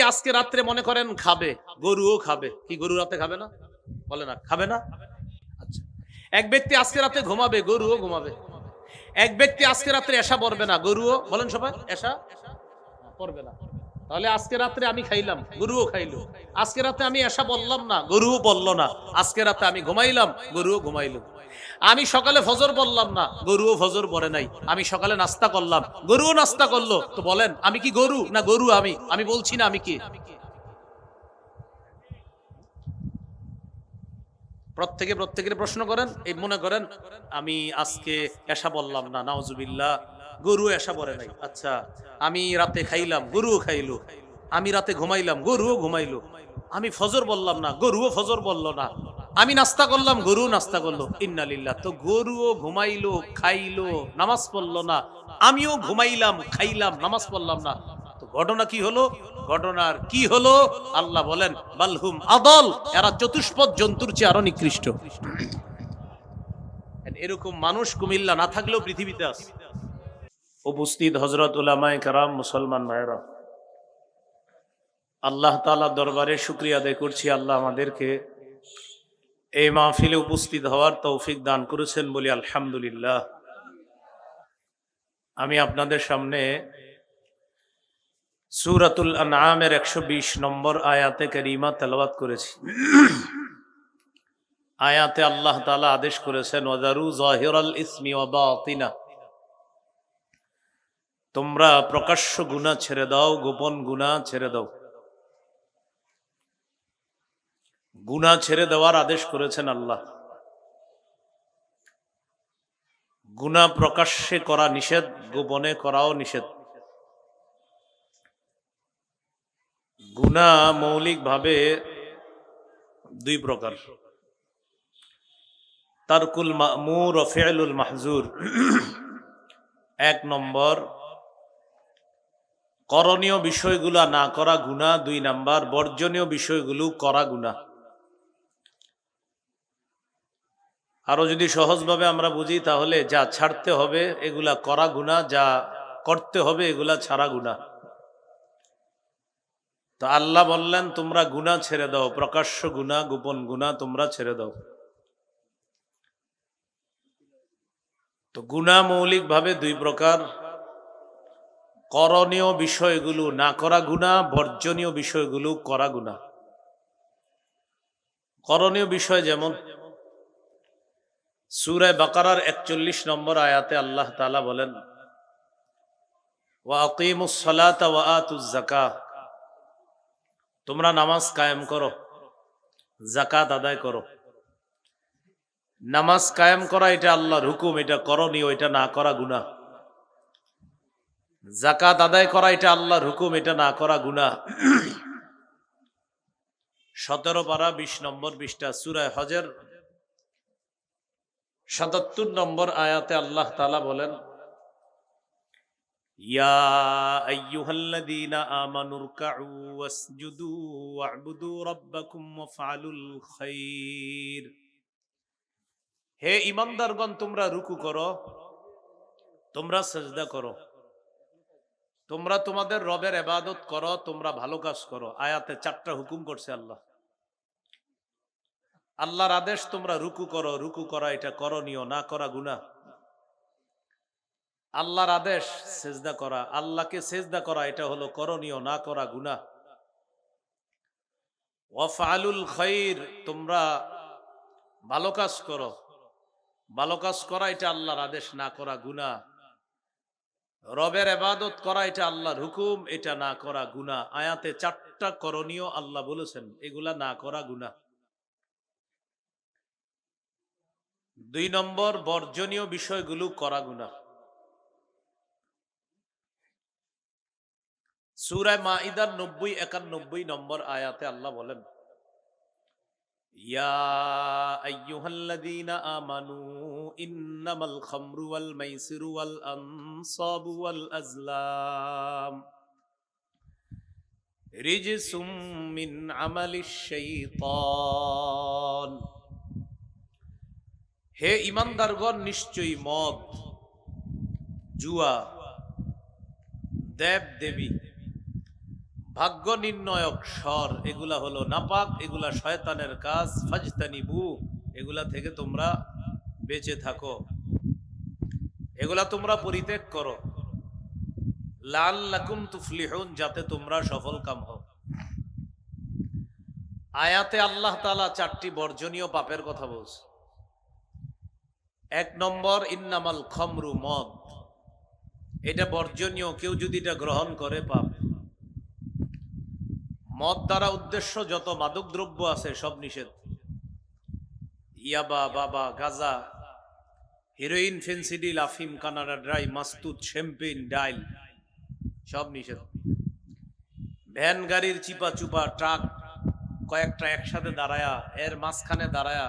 আজকে রাত্রে মনে করেন খাবে, গরুও খাবে, কি গরু রাতে খাবে না? বলে না, খাবে না? আচ্ছা, এক ব্যক্তি আজকে রাতে ঘুমাবে, গরুও ঘুমাবে। এক ব্যক্তি আজকে রাত্রে এশা পড়বে না, গরুও, বলেন সবাই, এশা পড়বে না। তাহলে আজকে রাত্রে আমি খাইলাম, গরুও খাইলো। আজকে রাতে আমি এশা বললাম না, গরুও বলল না। আজকে রাতে আমি ঘুমাইলাম, গরুও ঘুমাইলো। আমি সকালে ফজর বললাম না, গরুও ফজর পড়ে নাই। আমি সকালে নাস্তা করলাম, গরুও নাস্তা করলো। তো বলেন আমি কি গরু না গরু? আমি বলছি না আমি কি? প্রত্যেকের প্রশ্ন করেন। এই মনে করেন আমি আজকে এশা বললাম না, নাউজুবিল্লাহ, গরু এশা পড়ে নাই। আচ্ছা, আমি রাতে খাইলাম, গরুও খাইলো। আমি রাতে ঘুমাইলাম, গরুও ঘুমাইলো। আমি ফজর বললাম না, গরুও ফজর বলল না। আমি নাস্তা করলাম, গরুও নাস্তা করলো। ইন্নালিল্লাহ। তো গরুও ঘুমাইলো, খাইলো, নামাজ পড়লো না। আমিও ঘুমাইলাম, খাইলাম, নামাজ পড়লাম না। তো ঘটনা কি হলো? ঘটনার কি হলো? আল্লাহ বলেন বালহুম আদল, এরা চতুষ্পদ জন্তুর চেয়ে আরো নিকৃষ্ট। এরকম মানুষ কুমিল্লা না থাকলেও পৃথিবীতে আছে। উপস্থিত হযরত উলামায়ে কেরাম, মুসলমান ভাইরা, আল্লাহ তাআলার দরবারে শুকরিয়া আদায় করছি, আল্লাহ আমাদেরকে এই মাহফিলে উপস্থিত হওয়ার তৌফিক দান করেছেন বলি আলহামদুলিল্লাহ। আমি আপনাদের সামনে সূরাতুল আনআমের 120 নম্বর আয়াতে কারিমা তেলাওয়াত করেছি। আয়াতে আল্লাহ তাআলা আদেশ করেছেন ওয়াজারু যাহিরাল ইসমি ওয়া বাতিনা, তোমরা প্রকাশ্য গুনাহ ছেড়ে দাও, গোপন গুনাহ ছেড়ে দাও। গুনাহ ছেড়ে দেওয়ার আদেশ করেছেন আল্লাহ। গুনাহ প্রকাশ্যে করা নিষেধ, গোপনে করাও নিষেধ। গুনাহ মৌলিকভাবে দুই প্রকার, তারকুল মা'মুর ও ফি'লুল মাহজুর। এক নম্বর, করণীয় বিষয়গুলো না করা গুনাহ। দুই নাম্বার, বর্জনীয় বিষয়গুলো করা গুনাহ। আরো যদি সহজভাবে আমরা বুঝি তাহলে যা ছাড়তে হবে এগুলা করা গুনাহ, যা করতে হবে এগুলা ছাড়া গুনাহ। তো আল্লাহ বললেন তোমরা গুনাহ ছেড়ে দাও, প্রকাশ্য গুনাহ, গোপন গুনাহ তোমরা ছেড়ে দাও। তো গুনাহ মৌলিকভাবে দুই প্রকার, করণীয় বিষয়গুলো না করা গুনাহ, বর্জনীয় বিষয়গুলো করা গুনাহ। করণীয় বিষয় যেমন সূরা বাকারার 41 নম্বর আয়াতে আল্লাহ তাআলা বলেন ওয়া আকিমুস সালাতা ওয়া আতুজ যাকাহ, তোমরা নামাজ কায়েম করো, যাকাত আদায় করো। নামাজ কায়েম করা এটা আল্লাহর হুকুম, এটা করণীয়, এটা না করা গুনাহ। যাকাত আদায় করা এটা আল্লাহর হুকুম, এটা না করা গুনাহ। 17 পারা 20 নম্বর পৃষ্ঠা সূরা হজের 77 নম্বর আয়াতে আল্লাহ তাআলা বলেন ইয়া আইয়ুহাল্লাযীনা আমানু রুকউ ওয়াসজুদু ওয়া'বুদু রাব্বাকুম ওয়াফআলুল খায়র। হে ঈমানদারগণ, তোমরা রুকু করো, তোমরা সিজদা করো, তোমরা তোমাদের রবের ইবাদত করো, তোমরা ভালো কাজ করো। আয়াতে 4টা হুকুম করছে আল্লাহ। আল্লাহর আদেশ তোমরা রুকু করো, রুকু করা এটা করণীয়, না করা গুনাহ। আল্লাহর আদেশ সিজদা করা, আল্লাহকে সিজদা করা এটা হলো করণীয়, না করা গুনাহ। ওয়াফআলুল খায়র, তোমরা ভালো কাজ করো, ভালো কাজ করা এটা আল্লাহর আদেশ, না করা গুনাহ। রবের ইবাদত করা এটা আল্লাহর হুকুম, এটা না করা গুনাহ। আয়াতে 4টা করণীয় আল্লাহ বলেছেন, এগুলা না করা গুনাহ। 2 নম্বর, বর্জনীয় বিষয়গুলো করা গুনাহ। সূরা মাইদার 90-91 নম্বর আয়াতে আল্লাহ বলেন ইয়া আইয়ুহাল্লাযীনা আমানু ইন্নামাল খামরু ওয়াল মাইসিরু ওয়াল আনসাবু ওয়াল আজলাম রিজসুম মিন আমালিশ শাইতান। হে ঈমানদারগণ, নিশ্চয়ই মদ, জুয়া, দেব দেবী, ভাগ্য নির্ণয়ক স্বর, এগুলা হলো নাপাক, এগুলা শয়তানের কাজ। ফাজতানিবু, এগুলা থেকে তোমরা বেঁচে থাকো, এগুলা তোমরা পরিত্যাগ করো। লাআল্লাকুম তুফলিহুন, যাতে তোমরা সফল কাম হও। আয়াতে আল্লাহ তাআলা 4টি বর্জনীয় পাপের কথা বলছে। 1 নম্বর, ইন্নামাল খামরু, মদ। এটা বর্জনীয়, কেউ যদি এটা গ্রহণ করে পাপ। মদ দ্বারা উদ্দেশ্য যত মাদক দ্রব্য আছে সব নিষেধ। ইয়াবা, বাবা, গাজা, হিরোইন, ফেন্সিডিল, আফিম, কানাডা ড্রাই, মাস্তুত, শ্যাম্পেন, ডাইল, সব নিষেধ। ভ্যান গাড়ির চিপা চুপা, ট্রাক কয়েকটা একসাথে দাঁড়ায়া, এর মাঝখানে দাঁড়ায়া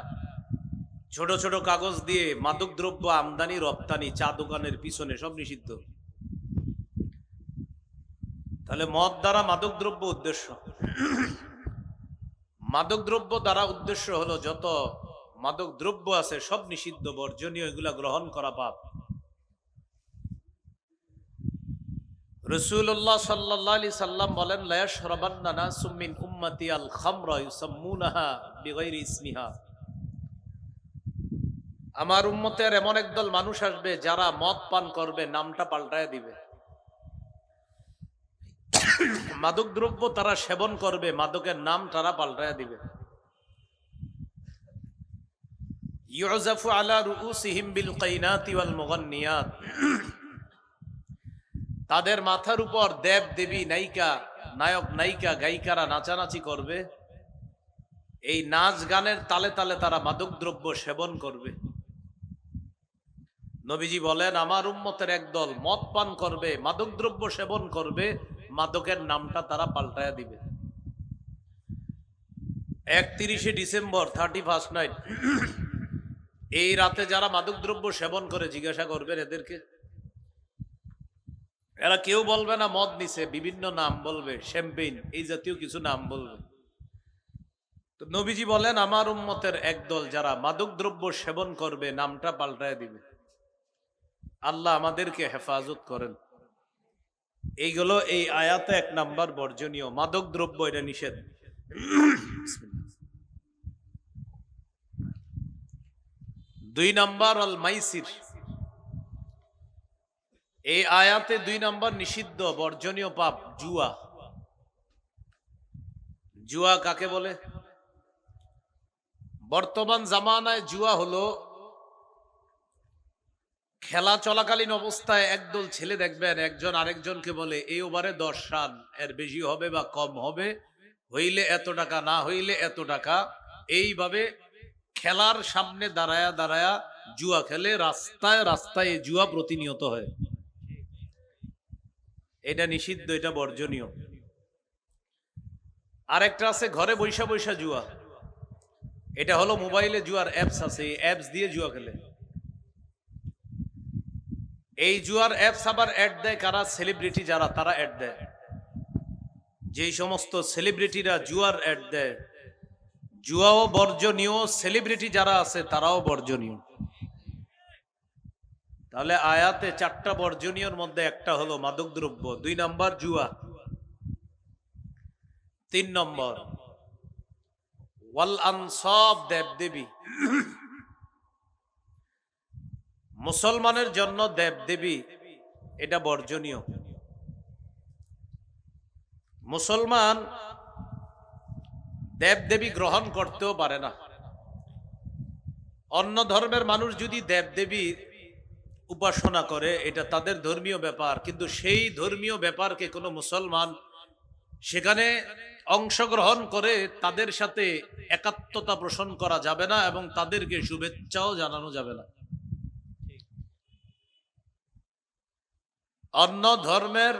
ছোট ছোট কাগজ দিয়ে মাদক দ্রব্য আমদানি রপ্তানি, চা দোকানের পিছনে, সব নিষিদ্ধ। তাহলে মদ দ্বারা মাদক দ্রব্য উদ্দেশ্য। মাদক দ্রব্য দ্বারা উদ্দেশ্য হলো যত মাদক দ্রব্য আছে সব নিষিদ্ধ, বর্জনীয়, এগুলা গ্রহণ করা পাপ। রাসূলুল্লাহ সাল্লাল্লাহু আলাইহি সাল্লাম বলেন, লা ইয়াশরাবান্না নাসুম মিন উম্মতি আল খামরা ইউসাম্মুনাহা বিগাইরি ইসমিহা। আমার উম্মতের এমন একদল মানুষ আসবে যারা মদ পান করবে, নামটা পাল্টায় দিবে। মাদক দ্রব্য তারা সেবন করবে, মাদকের নাম তারা পাল্টায় দিবে। ইউজাফু আলা রুউসিহিম বিল কাইনাতি ওয়াল মুগান্নিয়াত। তাদের মাথার উপর দেব দেবী, নায়িকা, নায়ক নায়িকা, গায়িকারা নাচানাচি করবে। এই নাচ গানের তালে তালে তারা মাদক দ্রব্য সেবন করবে। নবীজি বলেন, আমার উম্মতের একদল মদ পান করবে, মাদক দ্রব্য সেবন করবে, মাদকের নামটা তারা পাল্টায়া দিবে। 31শে ডিসেম্বর, 31st নাইট, এই রাতে যারা মাদক দ্রব্য সেবন করে জিজ্ঞাসা করবেন এদেরকে, এরা কেউ বলবে না মদ নিছে, বিভিন্ন নাম বলবে, শ্যাম্পেইন, এই জাতীয় কিছু নাম বলবে। তো নবীজি বলেন, আমার উম্মতের একদল যারা মাদক দ্রব্য সেবন করবে, নামটা পাল্টায় দিবে। আল্লাহ আমাদেরকে হেফাজত করেন। এইগুলো এই আয়াতে 1 নাম্বার বর্জনীয়, মাদক দ্রব্য, এটা নিষেধ। 2 নাম্বার, আল মাইসির। এই আয়াতে 2 নাম্বার নিষিদ্ধ বর্জনীয় পাপ, জুয়া। জুয়া কাকে বলে? বর্তমান জামানায় জুয়া হলো খেলা চলাকালীন অবস্থায় একদল ছেলে দেখবেন একজন আরেকজনকে বলে, এই ওভারে 10 রান, এর বেশি হবে বা কম হবে, হইলে এত টাকা, না হইলে এত টাকা। এইভাবে খেলার সামনে দাঁড়ায়া দাঁড়ায়া জুয়া খেলে, রাস্তায় রাস্তায় জুয়া প্রতিনিয়ত হয়। এটা নিষিদ্ধ, এটা বর্জনীয়। আরেকটা আছে ঘরে বৈশা বৈশা জুয়া। এটা হলো মোবাইলে জুয়ার অ্যাপস আছে, এই অ্যাপস দিয়ে জুয়া খেলে। এই জুয়ার অ্যাপস আবার অ্যাড দেয় কারা? সেলিব্রিটি যারা, তারা অ্যাড দেয়। যেই সমস্ত সেলিব্রিটিরা জুয়ার অ্যাড দেয়, জুয়াও বর্জনীয়, সেলিব্রিটি যারা আছে তারাও বর্জনীয়। তাহলে আয়াতে 4টা বর্জনীয়র মধ্যে একটা হলো মাদক দ্রব্য, 2 নাম্বার জুয়া, 3 নম্বর ওয়াল আনসাব, দেবদেবী। মুসলমানের জন্য দেবদেবী এটা বর্জনীয়। মুসলমান দেবদেবী গ্রহণ করতেও পারে না। অন্য ধর্মের মানুষ যদি দেবদেবী উপাসনা করে, এটা তাদের ধর্মীয় ব্যাপার, কিন্তু সেই ধর্মীয় ব্যাপারকে কোনো মুসলমান সেখানে অংশগ্রহণ করে তাদের সাথে একাত্মতা পোষণ করা যাবে না, এবং তাদেরকে শুভেচ্ছাও জানানো যাবে না। অন্য ধর্মের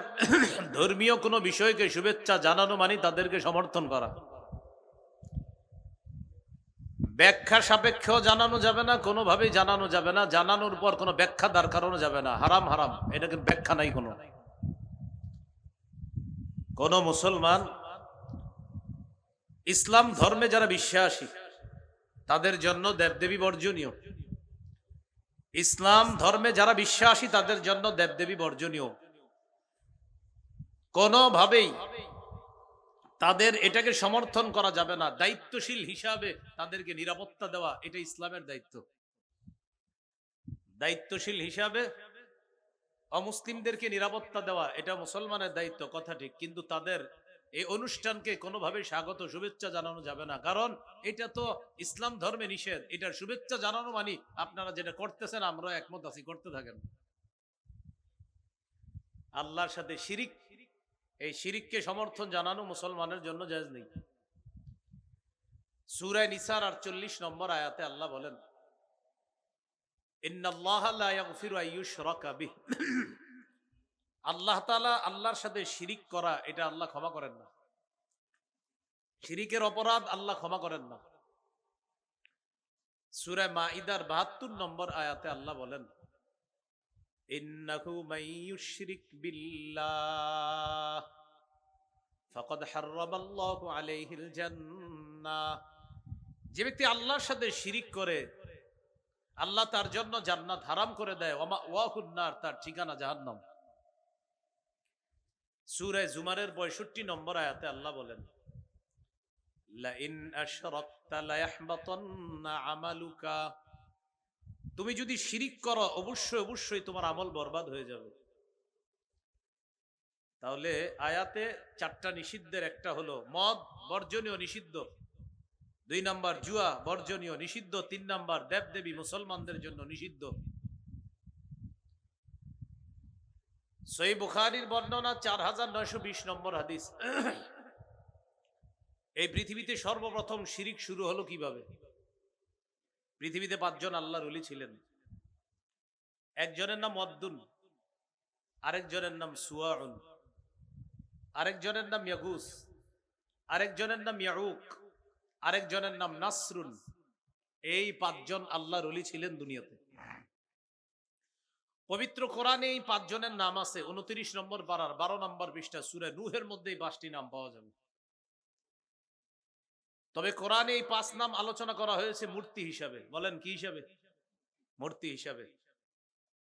ধর্মীয় কোনো বিষয়কে শুভেচ্ছা জানানো মানে তাদেরকে সমর্থন করা। ব্যাখ্যা সাপেক্ষেও জানানো যাবে না, কোনোভাবেই জানানো যাবে না, জানানোর পর কোনো ব্যাখ্যা দাঁড় করানো যাবে না। হারাম হারাম, এটাকে ব্যাখ্যা নাই কোনো। কোন মুসলমান ইসলাম ধর্মে যারা বিশ্বাসী তাদের জন্য দেবদেবী বর্জনীয়। ইসলাম ধর্মে যারা বিশ্বাসী তাদের জন্য দেবদেবী বর্জনীয়। কোনোভাবেই তাদের এটাকে সমর্থন করা যাবে না। দায়িত্বশীল হিসাবে তাদেরকে নিরাপত্তা দেওয়া এটা ইসলামের দায়িত্ব। দায়িত্বশীল হিসাবে অমুসলিমদেরকে নিরাপত্তা দেওয়া এটা মুসলমানের দায়িত্ব, কথা ঠিক, কিন্তু তাদের এই অনুষ্ঠানকে কোনোভাবে স্বাগত শুভেচ্ছা জানানো যাবে না, কারণ এটা তো ইসলাম ধর্মে নিষেধ। এটার শুভেচ্ছা জানানো মানে আপনারা যেটা করতেছেন আমরা একমত আছি, করতে থাকেন। আল্লাহর সাথে শিরিক, এই শিরিককে সমর্থন জানানো মুসলমানের জন্য জায়েজ নেই। সূরা নিসার 48 নম্বর আয়াতে আল্লাহ বলেন, ইন্নাল্লাহা লা ইয়াগফিরু আইয়ুশরাকা বিহি, আল্লাহ তাআলা আল্লাহর সাথে শিরিক করা এটা আল্লাহ ক্ষমা করেন না। শিরিকের অপরাধ আল্লাহ ক্ষমা করেন না। সূরা মাঈদার 72 নম্বর আয়াতে আল্লাহ বলেন, ইন্নাহু মাইয়ুশরিক বিল্লাহ ফাকাদ হাররামাল্লাহু আলাইহিল জান্নাহ, যে ব্যক্তি আল্লাহর সাথে শিরিক করে আল্লাহ তার জন্য জান্নাত হারাম করে দেয়, ওয়া মাওয়াহুন নার, তার ঠিকানা জাহান্নাম। সূরা জুমারের 65 নম্বর আয়াতে আল্লাহ বলেন, লা ইন আশরাকতা লা ইয়াহবাতান্না আমালুকা, তুমি যদি শিরিক করো অবশ্যই অবশ্যই তোমার আমল বরবাদ হয়ে যাবে। তাহলে আয়াতে 4টা নিষিদ্ধের একটা হলো মদ বর্জনীয় নিষিদ্ধ, 2 নাম্বার জুয়া বর্জনীয় নিষিদ্ধ, 3 নাম্বার দেবদেবী মুসলমানদের জন্য নিষিদ্ধ। সহিহ বুখারীর বর্ণনা 4920 নম্বর হাদিস। এই পৃথিবীতে সর্বপ্রথম শিরিক শুরু হলো কিভাবে? পৃথিবীতে 5 জন আল্লাহর ওলি ছিলেন। একজনের নাম ওয়াদ্দুন, আরেকজনের নাম সুয়াউন, আরেকজনের নাম ইয়াগুস, আরেকজনের নাম ইয়াউক, আরেকজনের নাম নাসরুন। এই 5 জন আল্লাহর ওলি ছিলেন দুনিয়াতে। পবিত্র কোরআনে এই 5 জনের নাম আছে 29 নম্বর পারার 12 নম্বর পৃষ্ঠা সূরা নূহের মধ্যে এই 5টি নাম পাওয়া যাবে। তবে কোরআনে এই 5 নাম আলোচনা করা হয়েছে মূর্তি হিসাবে। বলেন কি হিসাবে? মূর্তি হিসাবে।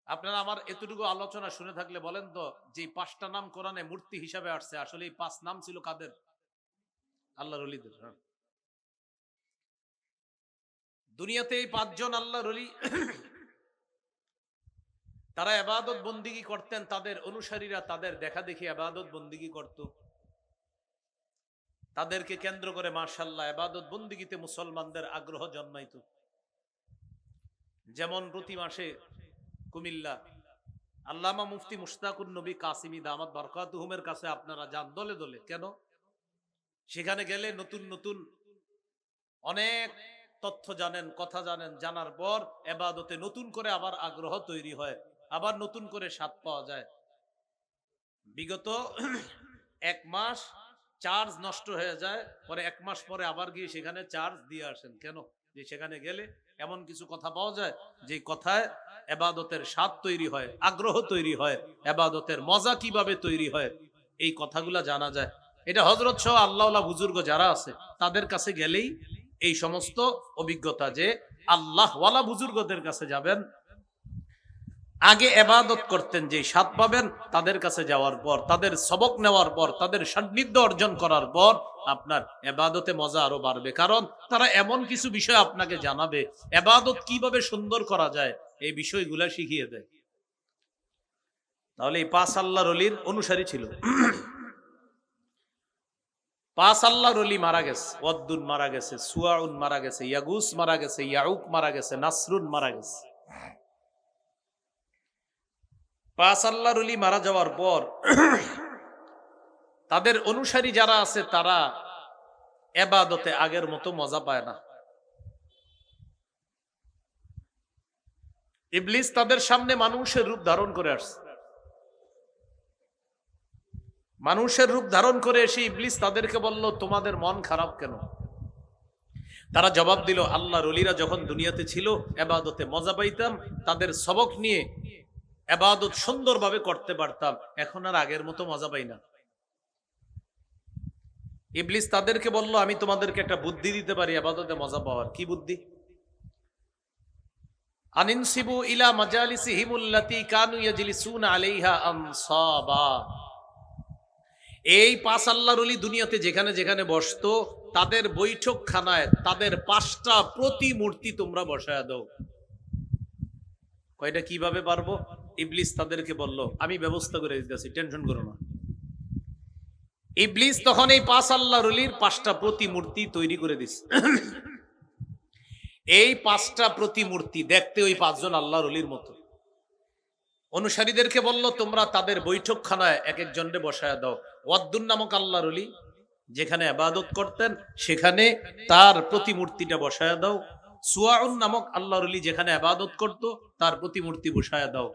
আপনারা আমার এতটুকু আলোচনা শুনে থাকলে বলেন তো, যে 5টা নাম কোরআনে মূর্তি হিসাবে আসছে, আসলে এই 5 নাম ছিল কাদের? আল্লাহর ওলিদের। দুনিয়াতে এই 5 জন আল্লাহর ওলি তারা ইবাদত বন্দিগি করতেন, তাদের অনুসারীরা তাদের দেখা দেখি ইবাদত বন্দিগি করত। তাদেরকে কেন্দ্র করে মাশাআল্লাহ ইবাদত বন্দিগিতে মুসলমানদের আগ্রহ জন্মাইত। যেমন প্রতি মাসে কুমিল্লা আল্লামা মুফতি মুশতাকুর নবী কাসিমি দামাত বরকাতুহুমের কাছে আপনারা যান দলে দলে। কেন? সেখানে গেলে নতুন নতুন অনেক তথ্য জানেন, কথা জানেন, জানার পর ইবাদতে নতুন করে আবার আগ্রহ তৈরি হয়, আবার নতুন করে স্বাদ পাওয়া যায়। বিগত 1 মাস চার্জ নষ্ট হয়ে যায়, পরে 1 মাস পরে আবার গিয়ে সেখানে চার্জ দিয়ে আসেন। কেন? যে সেখানে গেলে এমন কিছু কথা পাওয়া যায় যে কথায় ইবাদতের স্বাদ তৈরি হয়, আগ্রহ তৈরি হয়, ইবাদতের মজা কিভাবে তৈরি হয় এই কথাগুলা জানা যায়। এটা হযরত সহ আল্লাহওয়ালা বুজুর্গ যারা আছে তাদের কাছে গেলেই এই সমস্ত অভিজ্ঞতা, যে আল্লাহওয়ালা বুজুর্গদের কাছে যাবেন, আগে ইবাদত করতেন, যে স্বাদ পাবেন তাদের কাছে যাওয়ার পর, তাদের সবক নেওয়ার পর, তাদের সান্নিধ্য অর্জন করার পর আপনার ইবাদতে মজা আরো বাড়বে। কারণ তারা এমন কিছু বিষয় আপনাকে জানাবে, ইবাদত কিভাবে সুন্দর করা যায় এই বিষয়গুলা শিখিয়ে দেয়। তাহলে এই 5 আল্লাহর ওলির অনুসারী ছিল। 5 আল্লাহর ওলি মারা গেছে। ওয়াদ্দুন মারা গেছে, সুয়াউন মারা গেছে, ইয়াগুস মারা গেছে, ইয়াউক মারা গেছে, নাসরুন মারা গেছে। 5 আল্লাহর ওলি মারা যাওয়ার পর তাদের অনুসারী যারা আছে তারা ইবাদতে আগের মতো মজা পায় না। ইবলিস তাদের সামনে মানুষের রূপ ধারণ করে আসছে। মানুষের রূপ ধারণ করে এসে ইবলিস তাদেরকে বলল, তোমাদের মন খারাপ কেন? তারা জবাব দিল, আল্লাহর ওলিরা যখন দুনিয়াতে ছিল ইবাদতে মজা পাইতাম, তাদের সবক নিয়ে ইবাদত সুন্দরভাবে করতে পারতাম, এখন আর আগের মতো মজা পাই না। ইবলিস তাদেরকে বলল, আমি তোমাদেরকে একটা বুদ্ধি দিতে পারি ইবাদতে মজা পাওয়ার। কি বুদ্ধি? আনিনসিবু ইলা মাজালিসিহিমুল্লাতী কানু ইয়াজলিসুনা আলাইহা আনসাবা, এই 5 আল্লাহর ওলি দুনিয়াতে যেখানে যেখানে বসতো, তাদের বৈঠকখানায় তাদের 5টা প্রতিমূর্তি তোমরা বসায় দাও। কয়টা কিভাবে পারবো? ইবলিস তাদেরকে বলল, আমি ব্যবস্থা করে দিতেছি, টেনশন করো না। ইবলিস তখন এই 5 আল্লাহর ওলির 5টা প্রতিমূর্তি তৈরি করে দিছে। এই 5টা প্রতিমূর্তি দেখতে ওই 5 জন আল্লাহর ওলির মতো। অনুসারীদেরকে বলল, তোমরা তাদের বৈঠকখানায় এক একজনকে বসায় দাও। ওয়াদ্দুন নামক আল্লাহর ওলি যেখানে ইবাদত করতেন সেখানে তার প্রতিমূর্তিটা বসায় দাও। সুয়াউন নামক আল্লাহর ওলি যেখানে ইবাদত করত তার প্রতিমূর্তি বসায় দাও।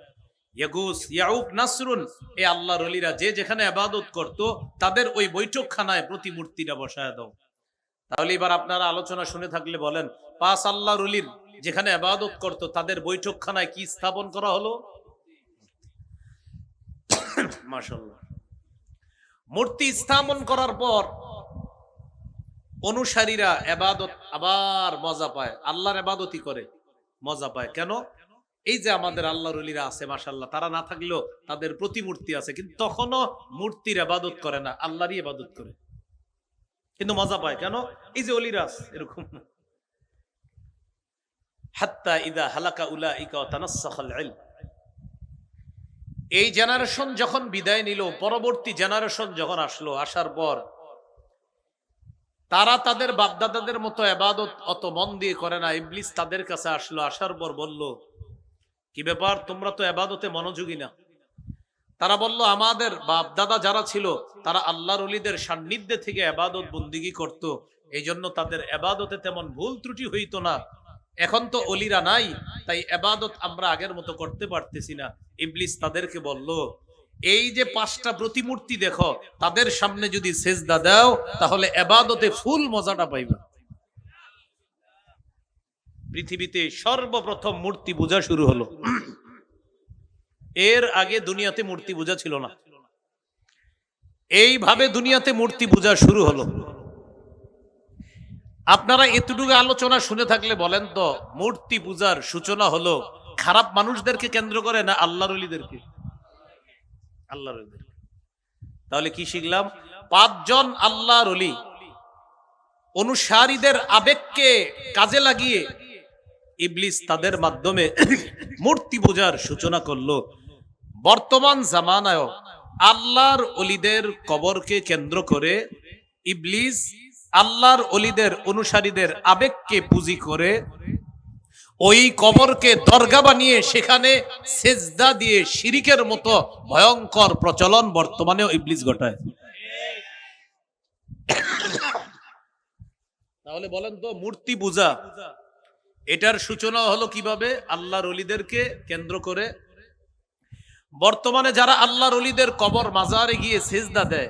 ইয়াগুস, ইয়াউক, নাসরুন এই আল্লাহর ওলিরা যে যেখানে ইবাদত করত তাদের ওই বৈঠকখানায় প্রতিমূর্তিটা বসায় দাও। তাহলে এবার আপনারা আলোচনা শুনে থাকলে বলেন, 5 আল্লাহর ওলির যেখানে ইবাদত করত তাদের বৈঠকখানায় কি স্থাপন করা হলো? মাশাআল্লাহ। মূর্তি স্থাপন করার পর অনুসারীরা ইবাদত আবার মজা পায়, আল্লাহর ইবাদতই করে মজা পায়। কেন? এই যে আমাদের আল্লাহর ওলিরা আছে মাশাআল্লাহ, তারা না থাকলেও তাদের প্রতিমূর্তি আছে, কিন্তু তখনও মূর্তির ইবাদত করে না, আল্লাহরই ইবাদত করে, কিন্তু মজা পায়। কেন? এই যে ওলিরা আছে এরকম। হাত্তা ইদা হালাকা উলাইকা ওয়া তানাসসাখাল ইলম, এই জেনারেশন যখন বিদায় নিল, পরবর্তী জেনারেশন যখন আসলো, আসার পর তারা তাদের বাপদাদাদের মতো ইবাদত অত মন দিয়ে করে না। ইবলিস তাদের কাছে আসলো, আসার পর বলল, কি ব্যাপার, তোমরা তো ইবাদতে মনোযোগী না। তারা বলল, আমাদের বাপদাদা যারা ছিল তারা আল্লাহর ওলিদের সান্নিধ্যে থেকে ইবাদত বন্দিগি করত, এই জন্য তাদের ইবাদতে তেমন ভুল ত্রুটি হইতো না। এখন তো ওলিরা নাই, তাই ইবাদত আমরা আগের মতো করতে পারতেছি না। ইবলিস তাদেরকে বলল, এই যে 5টা প্রতিমূর্তি দেখো, তাদের সামনে যদি সেজদা দাও তাহলে ইবাদতে ফুল মজাটা পাইবে। পৃথিবীতে সর্বপ্রথম মূর্তি পূজা শুরু হলো। এর আগে দুনিয়াতে মূর্তি পূজা ছিল না। এইভাবে দুনিয়াতে মূর্তি পূজা শুরু হলো। আপনারা এতটুকু আলোচনা শুনে থাকলে বলেন তো, মূর্তি পূজার সূচনা হলো খারাপ মানুষদেরকে কেন্দ্র করে না আল্লাহর ওলিদেরকে? আল্লাহর ওলিদেরকে। তাহলে কি শিখলাম? 5 জন আল্লাহর ওলি অনুসারীদের আবেগকে কাজে লাগিয়ে ইবলিস তাদের মাধ্যমে মূর্তি পূজার সূচনা করলো। বর্তমান জামানায় আল্লাহর ওলিদের কবরকে কেন্দ্র করে ইবলিস আল্লাহর ওলিদের অনুসারীদের আবেগকে পুঁজি করে ওই কবরকে দরগা বানিয়ে সেখানে সেজদা দিয়ে শিরিকের মতো ভয়ঙ্কর প্রচলন বর্তমানেও ইবলিস ঘটায়। তাহলে বলেন তো, মূর্তি পূজা এটার সূচনা হলো কিভাবে? আল্লাহর ওলিদেরকে কেন্দ্র করে। বর্তমানে যারা আল্লাহর ওলিদের কবর মাজারে গিয়ে সেজদা দেয়,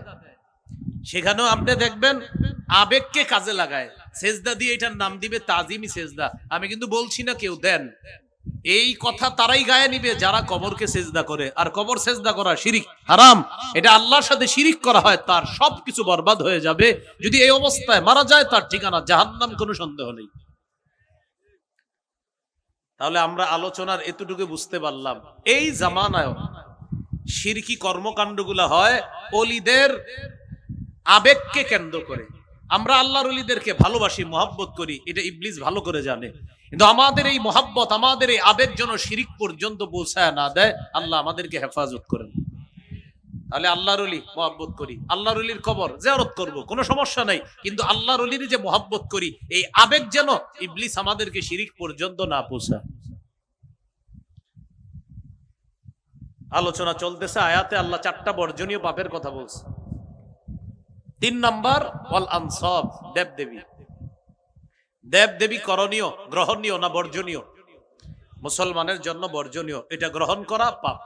সেখানেও আপনি দেখবেন আবেগকে কাজে লাগায়, সেজদা দিয়ে এটার নাম দিবে তাজিমি সেজদা। আমি কিন্তু বলছি না কেউ দেন, এই কথা তারাই গায়ে নিবে যারা কবরকে সেজদা করে। আর কবর সেজদা করা শিরিক, হারাম। এটা আল্লাহর সাথে শিরিক করা হয়, তার সবকিছু বরবাদ হয়ে যাবে। যদি এই অবস্থায় মারা যায়, তার ঠিকানা জাহান্নাম, কোনো সন্দেহ নেই। তাহলে আমরা আলোচনার এতটুকু বুঝতে পারলাম, এই জামানায় শিরকি কর্মকাণ্ডগুলো হয় ওলিদের আবেগকে কেন্দ্র করে। আমরা আল্লাহর ওলিদেরকে ভালোবাসি, মহব্বত করি, এটা ইবলিস ভালো করে জানে। কিন্তু আমাদের এই মহব্বত, আমাদের এই আবেগ যেন শিরিক পর্যন্ত পৌঁছায় না দেয়, আল্লাহ আমাদেরকে হেফাজত করেন। তাহলে আল্লাহর ওলি মহব্বত করি, আল্লাহর ওলির কবর জিয়ারত করব, কোনো সমস্যা নাই, কিন্তু আল্লাহর ওলির যে মহব্বত করি, এই আবেগ যেন ইবলিস আমাদেরকে শিরিক পর্যন্ত না পৌঁছায়। আলোচনা চলতেছে, আয়াতে আল্লাহ 4টা বর্জনীয় পাপের কথা বলছে। 3 নাম্বার, ওয়াল আনসাব, দেবদেবী। দেবদেবী করণীয়, গ্রহণীয় না বর্জনীয়? মুসলমানের জন্য বর্জনীয়, এটা গ্রহণ করা পাপ।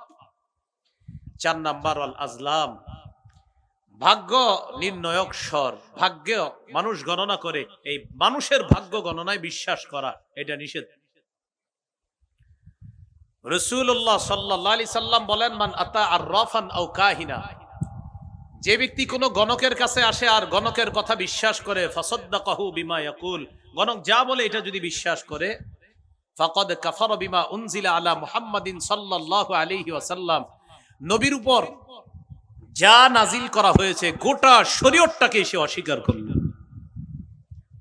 4 নাম্বার, ওয়াল আজলাম, ভাগ্য নির্ণয়ক স্বর, ভাগ্য মানুষ গণনা করে, এই মানুষের ভাগ্য গণনায় বিশ্বাস করা, এটা নিষেধ। রাসূলুল্লাহ সাল্লাল্লাহু আলাইহি সাল্লাম বলেন, মান আতা আররাফান আও কাহিনা, যে ব্যক্তি কোনো গণকের কাছে আসে আর গণকের কথা বিশ্বাস করে, ফাসাদ্দাকাহু বিমা ইয়াকুল, গণক যা বলে এটা যদি বিশ্বাস করে, ফাকাদ কাফারা বিমা উনজিলা আলা মুহাম্মাদিন সাল্লাল্লাহু আলাইহি ওয়াসাল্লাম, নবীর উপর যা নাজিল করা হয়েছে গোটা শরীয়তটাকে সে অস্বীকার করল।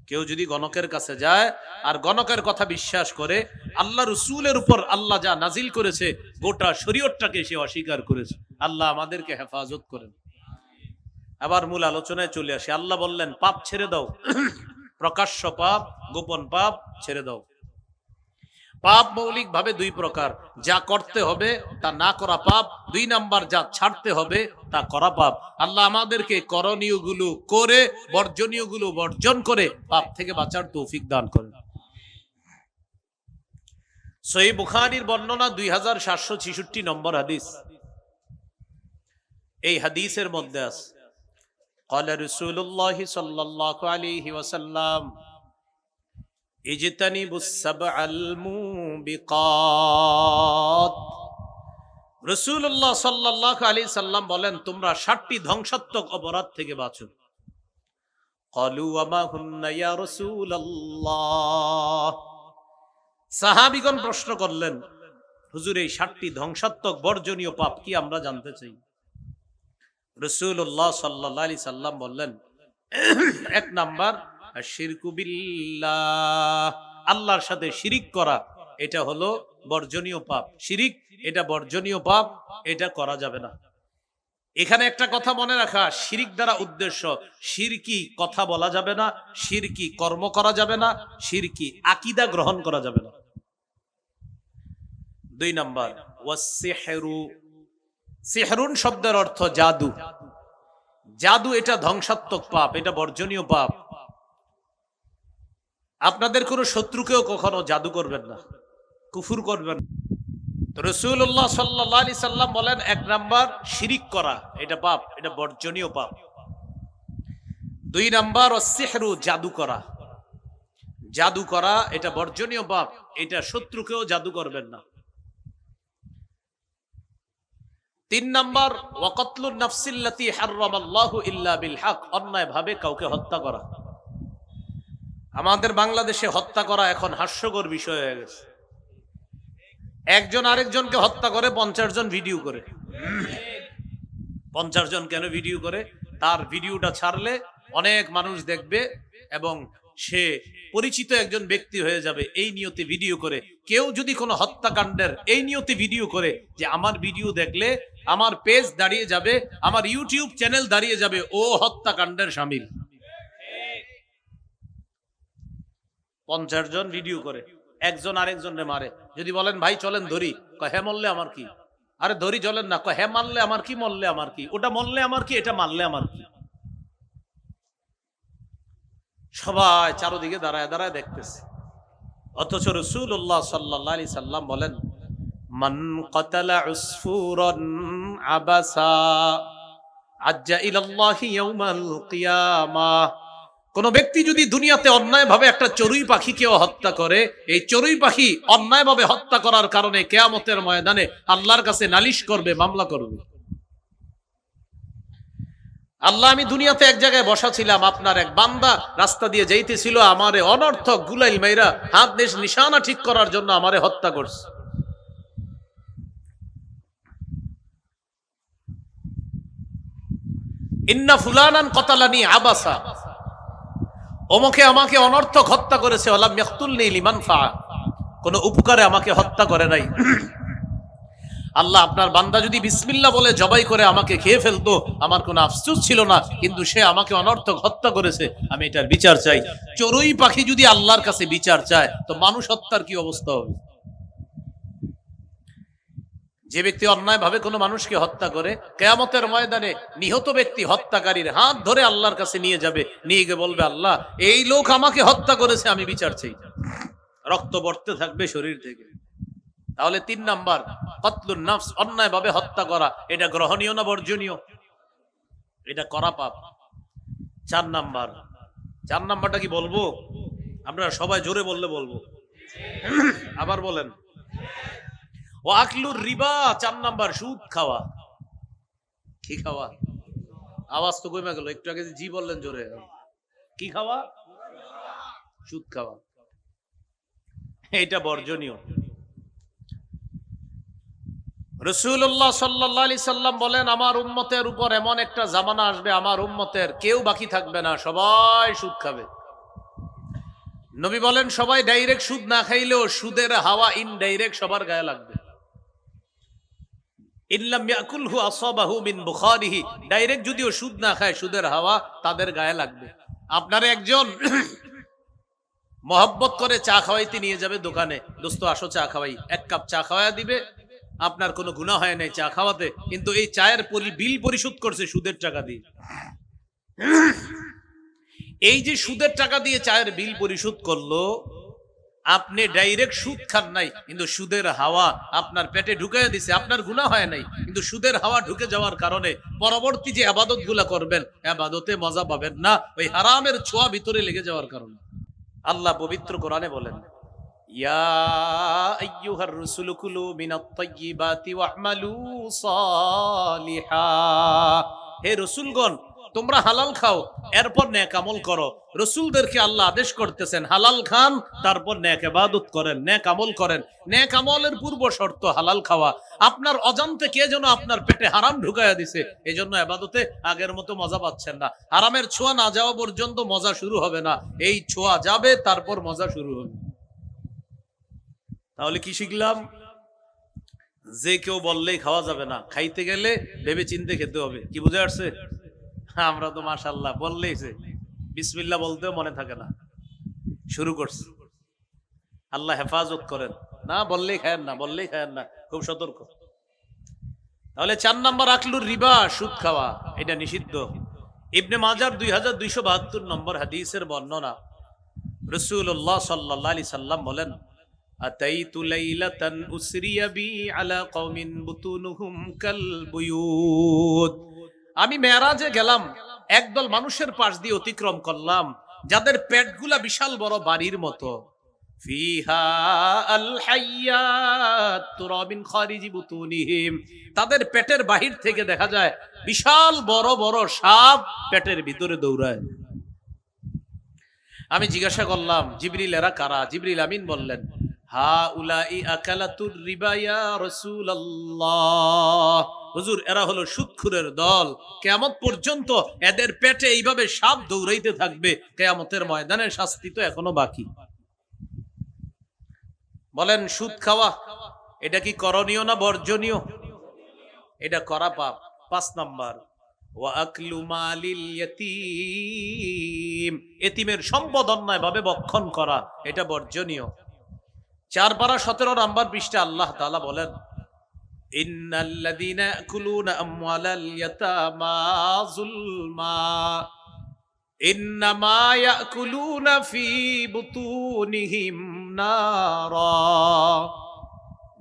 কেউ যদি গণকের কাছে যায় আর গণকের কথা বিশ্বাস করে, আল্লাহ রসুলের উপর আল্লাহ যা নাজিল করেছে গোটা শরীয়তটাকে সে অস্বীকার করেছে। আল্লাহ আমাদেরকে হেফাজত করেন। আবার মূল আলোচনায় চলে আসে। আল্লাহ বললেন পাপ ছেড়ে দাও, প্রকাশ্য পাপ, গোপন পাপ ছেড়ে দাও। পাপ মৌলিক ভাবে দুই প্রকার, যা করতে হবে তা না করা পাপ, 2 নাম্বার যা ছাড়তে হবে তা করা পাপ। আল্লাহ আমাদেরকে করণীয় গুলো করে বর্জনীয় গুলো বর্জন করে পাপ থেকে বাঁচার তৌফিক দান করেন। সহিহ বুখারীর বর্ণনা 2766 নম্বর হাদিস। এই হাদিসের মধ্যে আছে قال رسول الله صلى الله عليه وسلم اجتنبوا السبع الموبقات। রাসূলুল্লাহ সাল্লাল্লাহু আলাইহি সাল্লাম বলেন তোমরা 7টি ধ্বংসাত্মক অপরাধ থেকে বাঁচো। ক্বালু ওয়া মা হুন্না ইয়া রাসূলুল্লাহ। সাহাবীগণ প্রশ্ন করলেন হুজুর এই 7টি ধ্বংসাত্মক বর্জনীয় পাপ কি আমরা জানতে চাই। রাসূলুল্লাহ সাল্লাল্লাহু আলাইহি সাল্লাম বললেন 1 নাম্বার আশিরকু বিল্লাহ, আল্লাহর সাথে শিরিক করা, এটা হলো বর্জনীয় পাপ। শিরিক এটা বর্জনীয় পাপ, এটা করা যাবে না। এখানে একটা কথা মনে রাখা, শিরিক দ্বারা উদ্দেশ্য শিরকি কথা বলা যাবে না, শিরকি কর্ম করা যাবে না, শিরকি আকীদা গ্রহণ করা যাবে না। 2 নাম্বার ওয়াসসিহরু, সিহরুন শব্দের অর্থ জাদু। জাদু এটা ধ্বংসাত্মক পাপ, এটা বর্জনীয় পাপ। আপনাদের কোনো শত্রুকেও কখনো জাদু করবেন না, কুফর করবেন। তো রাসূলুল্লাহ সাল্লাল্লাহু আলাইহি সাল্লাম বলেন 1 নাম্বার শিরিক করা, এটা পাপ, এটা বর্জনীয় পাপ। 2 নাম্বার ওয়াসসিহরু, জাদু করা। জাদু করা এটা বর্জনীয় পাপ, এটা শত্রুকেও জাদু করবেন না। 3 নাম্বার ওয়াকাতলুন নাফসিল্লাতী হারামাল্লাহু ইল্লা বিল হক, অন্যায় ভাবে কাউকে হত্যা করা। আমাদের বাংলাদেশে হত্যা করা এখন হাস্যকর বিষয় হয়ে গেছে। একজন আরেকজনকে হত্যা করে 50 জন ভিডিও করে। 50 জন কেন ভিডিও করে? তার ভিডিওটা ছাড়লে অনেক মানুষ দেখবে এবং সে পরিচিত একজন ব্যক্তি হয়ে যাবে এই নিয়তে ভিডিও করে। কেউ যদি কোনো হত্যাকাণ্ডের এই নিয়তে ভিডিও করে যে আমার ভিডিও দেখলে আমার পেজ দাঁড়িয়ে যাবে, আমার ইউটিউব চ্যানেল দাঁড়িয়ে যাবে, ও হত্যাকাণ্ডের শামিল। 50 জন ভিডিও করে, একজন আরেকজনকে মারে। যদি বলেন ভাই চলেন ধরি, কয় হ্যাঁ মরলে আমার কি? আরে ধরি চলেন না, কয় হ্যাঁ মারলে আমার কি, মরলে আমার কি, ওটা মরলে আমার কি, এটা মারলে আমার কি। সবাই চারদিকে দাঁড়ায় দাঁড়ায় দেখতেছে। অথচ রাসূলুল্লাহ সাল্লাল্লাহু আলাইহি সাল্লাম বলেন মান কাতালা উসফুরান আবাসা আজ্জা ইলাল্লাহি ইয়াউমাল কিয়ামাহ। কোন ব্যক্তি যদি দুনিয়াতে অন্যায়ভাবে একটা চড়ুই পাখিকেও হত্যা করে, এই চড়ুই পাখি অন্যায়ভাবে হত্যা করার কারণে কিয়ামতের ময়দানে আল্লাহর কাছে নালিশ করবে, মামলা করবে। আল্লাহ, আমি দুনিয়াতে এক জায়গায় বসা ছিলাম, আপনার এক বান্দা রাস্তা দিয়ে যাইতেছিল, আমারে অনর্থক গুলাইল মাইরা হাত দেশ নিশানা ঠিক করার জন্য আমারে হত্যা করছে। ইন্না ফুলানান কতালানি আবাসা, অমুকে আমাকে অনর্থক হত্যা করেছে, ওয়ালাম ইয়াকতুলনি লিমানফা, কোন উপকারে আমাকে হত্যা করে নাই। আল্লাহ, আপনার বান্দা যদি বিসমিল্লাহ বলে জবাই করে আমাকে খেয়ে ফেলতো, আমার কোনো আফসোস ছিল না, কিন্তু সে আমাকে অনর্থক হত্যা করেছে, আমি এটার বিচার চাই। চড়ুই পাখি যদি আল্লাহর কাছে বিচার চায়, তো মানুষ হত্যার কি অবস্থা হবে? যে ব্যক্তি অন্যায়ভাবে কোনো মানুষকে হত্যা করে, কিয়ামতের ময়দানে নিহত ব্যক্তি হত্যাকারীর হাত ধরে আল্লাহর কাছে নিয়ে যাবে, নিয়ে গিয়ে বলবে আল্লাহ, এই লোক আমাকে হত্যা করেছে, আমি বিচার চাই। রক্ত পড়তে থাকবে শরীর থেকে। তাহলে 3 নাম্বার কতলুন নফস, অন্যায়ভাবে হত্যা করা, এটা গ্রহণীয় না বর্জনীয়? এটা করা পাপ। 4 নাম্বারটা কি বলবো? আপনারা সবাই জোরে বললে বলবো, আবার বলেন। ও আকলুর রিবা, 4 নাম্বার সুদ খাওয়া। কি খাওয়া? আওয়াজ তো কমে গেল, একটু আগে জি বললেন জোরে। কি খাওয়া? সুদ খাওয়া। এটা বর্জনীয়। রাসূলুল্লাহ সাল্লাল্লাহু আলাইহি সাল্লাম বলেন, আমার উম্মতের উপর এমন একটা জামানা আসবে, আমার উম্মতের কেউ বাকি থাকবে না, সবাই সুদ খাবে। নবী বলেন, সবাই ডাইরেক্ট সুদ না খাইলেও সুদের হাওয়া ইনডাইরেক্ট সবার গায়ে লাগবে। ইল্লাম ইয়াকুলহু আসাবাহু মিন বুখারিহি, ডাইরেক্ট যদিও সুদ না খায়, সুদের হাওয়া তাদের গায়ে লাগবে। আপনার একজন মহব্বত করে চা খাওয়াইতে নিয়ে যাবে দোকানে, দোস্ত আসো চা খাওয়াই, এক কাপ চা খাওয়াইয়া দিবে, আপনার কোনো গুনাহ হয় নাই চা খাওয়াতে, কিন্তু এই চায়ের বিল পরিশোধ করছে সুদের টাকা দিয়ে। এই যে সুদের টাকা দিয়ে চায়ের বিল পরিশোধ করলো, আপনি ডাইরেক্ট সুদ খান নাই, কিন্তু সুদের হাওয়া আপনার পেটে ঢুকাইয়া দিছে, আপনার গুনাহ হয় নাই, কিন্তু সুদের হাওয়া ঢুকে যাওয়ার কারণে পরবর্তী যে আবাদত গুলা করবেন, আবাদতে মজা পাবেন না, ওই হারামের ছোঁয়া ভিতরে লেগে যাওয়ার কারণে। আল্লাহ পবিত্র কোরআনে বলেন, ইয়া আইয়ুহার রাসূলু কুলু মিনাত তাইয়্যিবাতি ওয়া'মালু সালিহা, হে রাসূলগণ তোমরা হালাল খাও, এরপর নেক আমল করো। রাসূলদেরকে আল্লাহ আদেশ করতেছেন হালাল খান, তারপর নেক ইবাদত করেন, নেক আমল করেন। নেক আমলের পূর্ব শর্ত হালাল খাওয়া। আপনার অজান্তে কে যেন আপনার পেটে হারাম ঢুকাইয়া দিছে, এজন্য ইবাদতে আগের মতো মজা পাচ্ছেন না। হারামের ছোঁয়া না যাওয়া পর্যন্ত মজা শুরু হবে না, এই ছোঁয়া যাবে তারপর মজা শুরু হবে। তাহলে কি শিখলাম? যে কেউ বললেই খাওয়া যাবে না, খাইতে গেলে ভেবে চিন্তে খেতে হবে। কি বুঝে আসছে? আমরা তো মাশাআল্লাহ বললেই যে বিসমিল্লাহ বলতেও মনে থাকে না, শুরু করছে। আল্লাহ হেফাজত করেন, না বললেই খায়েন না, বললেই খায়েন না, খুব সতর্ক। তাহলে 4 নাম্বার আকলুর রিবা, সুদ খাওয়া, এটা নিষিদ্ধ। ইবনে মাজার 2272 নম্বর হাদিসের বর্ণনা, রাসূলুল্লাহ সাল্লাল্লাহু আলাইহি সাল্লাম বলেন, আতাইতু লাইলাতান উসরিয়া বি আলা কওমিন বুতুনুহুম কাল বুয়ুত, আমি মেরাজে গেলাম, একদল মানুষের পাশ দিয়ে অতিক্রম করলাম যাদের পেটগুলা বিশাল বড় বাড়ির মতো। ফিহা আল হাইয়াত তুরা মিন খারিজি বুতুনিহিম, তাদের পেটের বাহির থেকে দেখা যায় বিশাল বড় বড় সাপ পেটের ভিতরে দৌড়ায়। আমি জিজ্ঞাসা করলাম, জিবরিল এরা কারা? জিবরিল আমিন বললেন, হা উলাই আকালাতুর রিবা ইয়া রাসূলুল্লাহ, হুজুর এরা হলো সুদখোরের দল। কিয়ামত পর্যন্ত এদের পেটে এইভাবে সাপ দৌড়াইতে থাকবে, কিয়ামতের ময়দানে শাস্তি তো এখনো বাকি। বলেন সুদ খাওয়া এটা কি করণীয় না বর্জনীয়? এটা করা পাপ। 5 নাম্বার, ওয়া আকলু মালিল ইয়াতীম, এতিমের সম্পদ অন্যায়ভাবে ভক্ষণ করা, এটা বর্জনীয়। 4 পারা 17 নাম্বার পৃষ্ঠা আল্লাহ তাআলা বলেন, ইন্নাল্লাযীনা ইয়াকুলুনা আমওয়ালাল ইয়াতামা যুলমা ইন্নামা ইয়াকুলুনা ফি বুতুনিহিম নারা,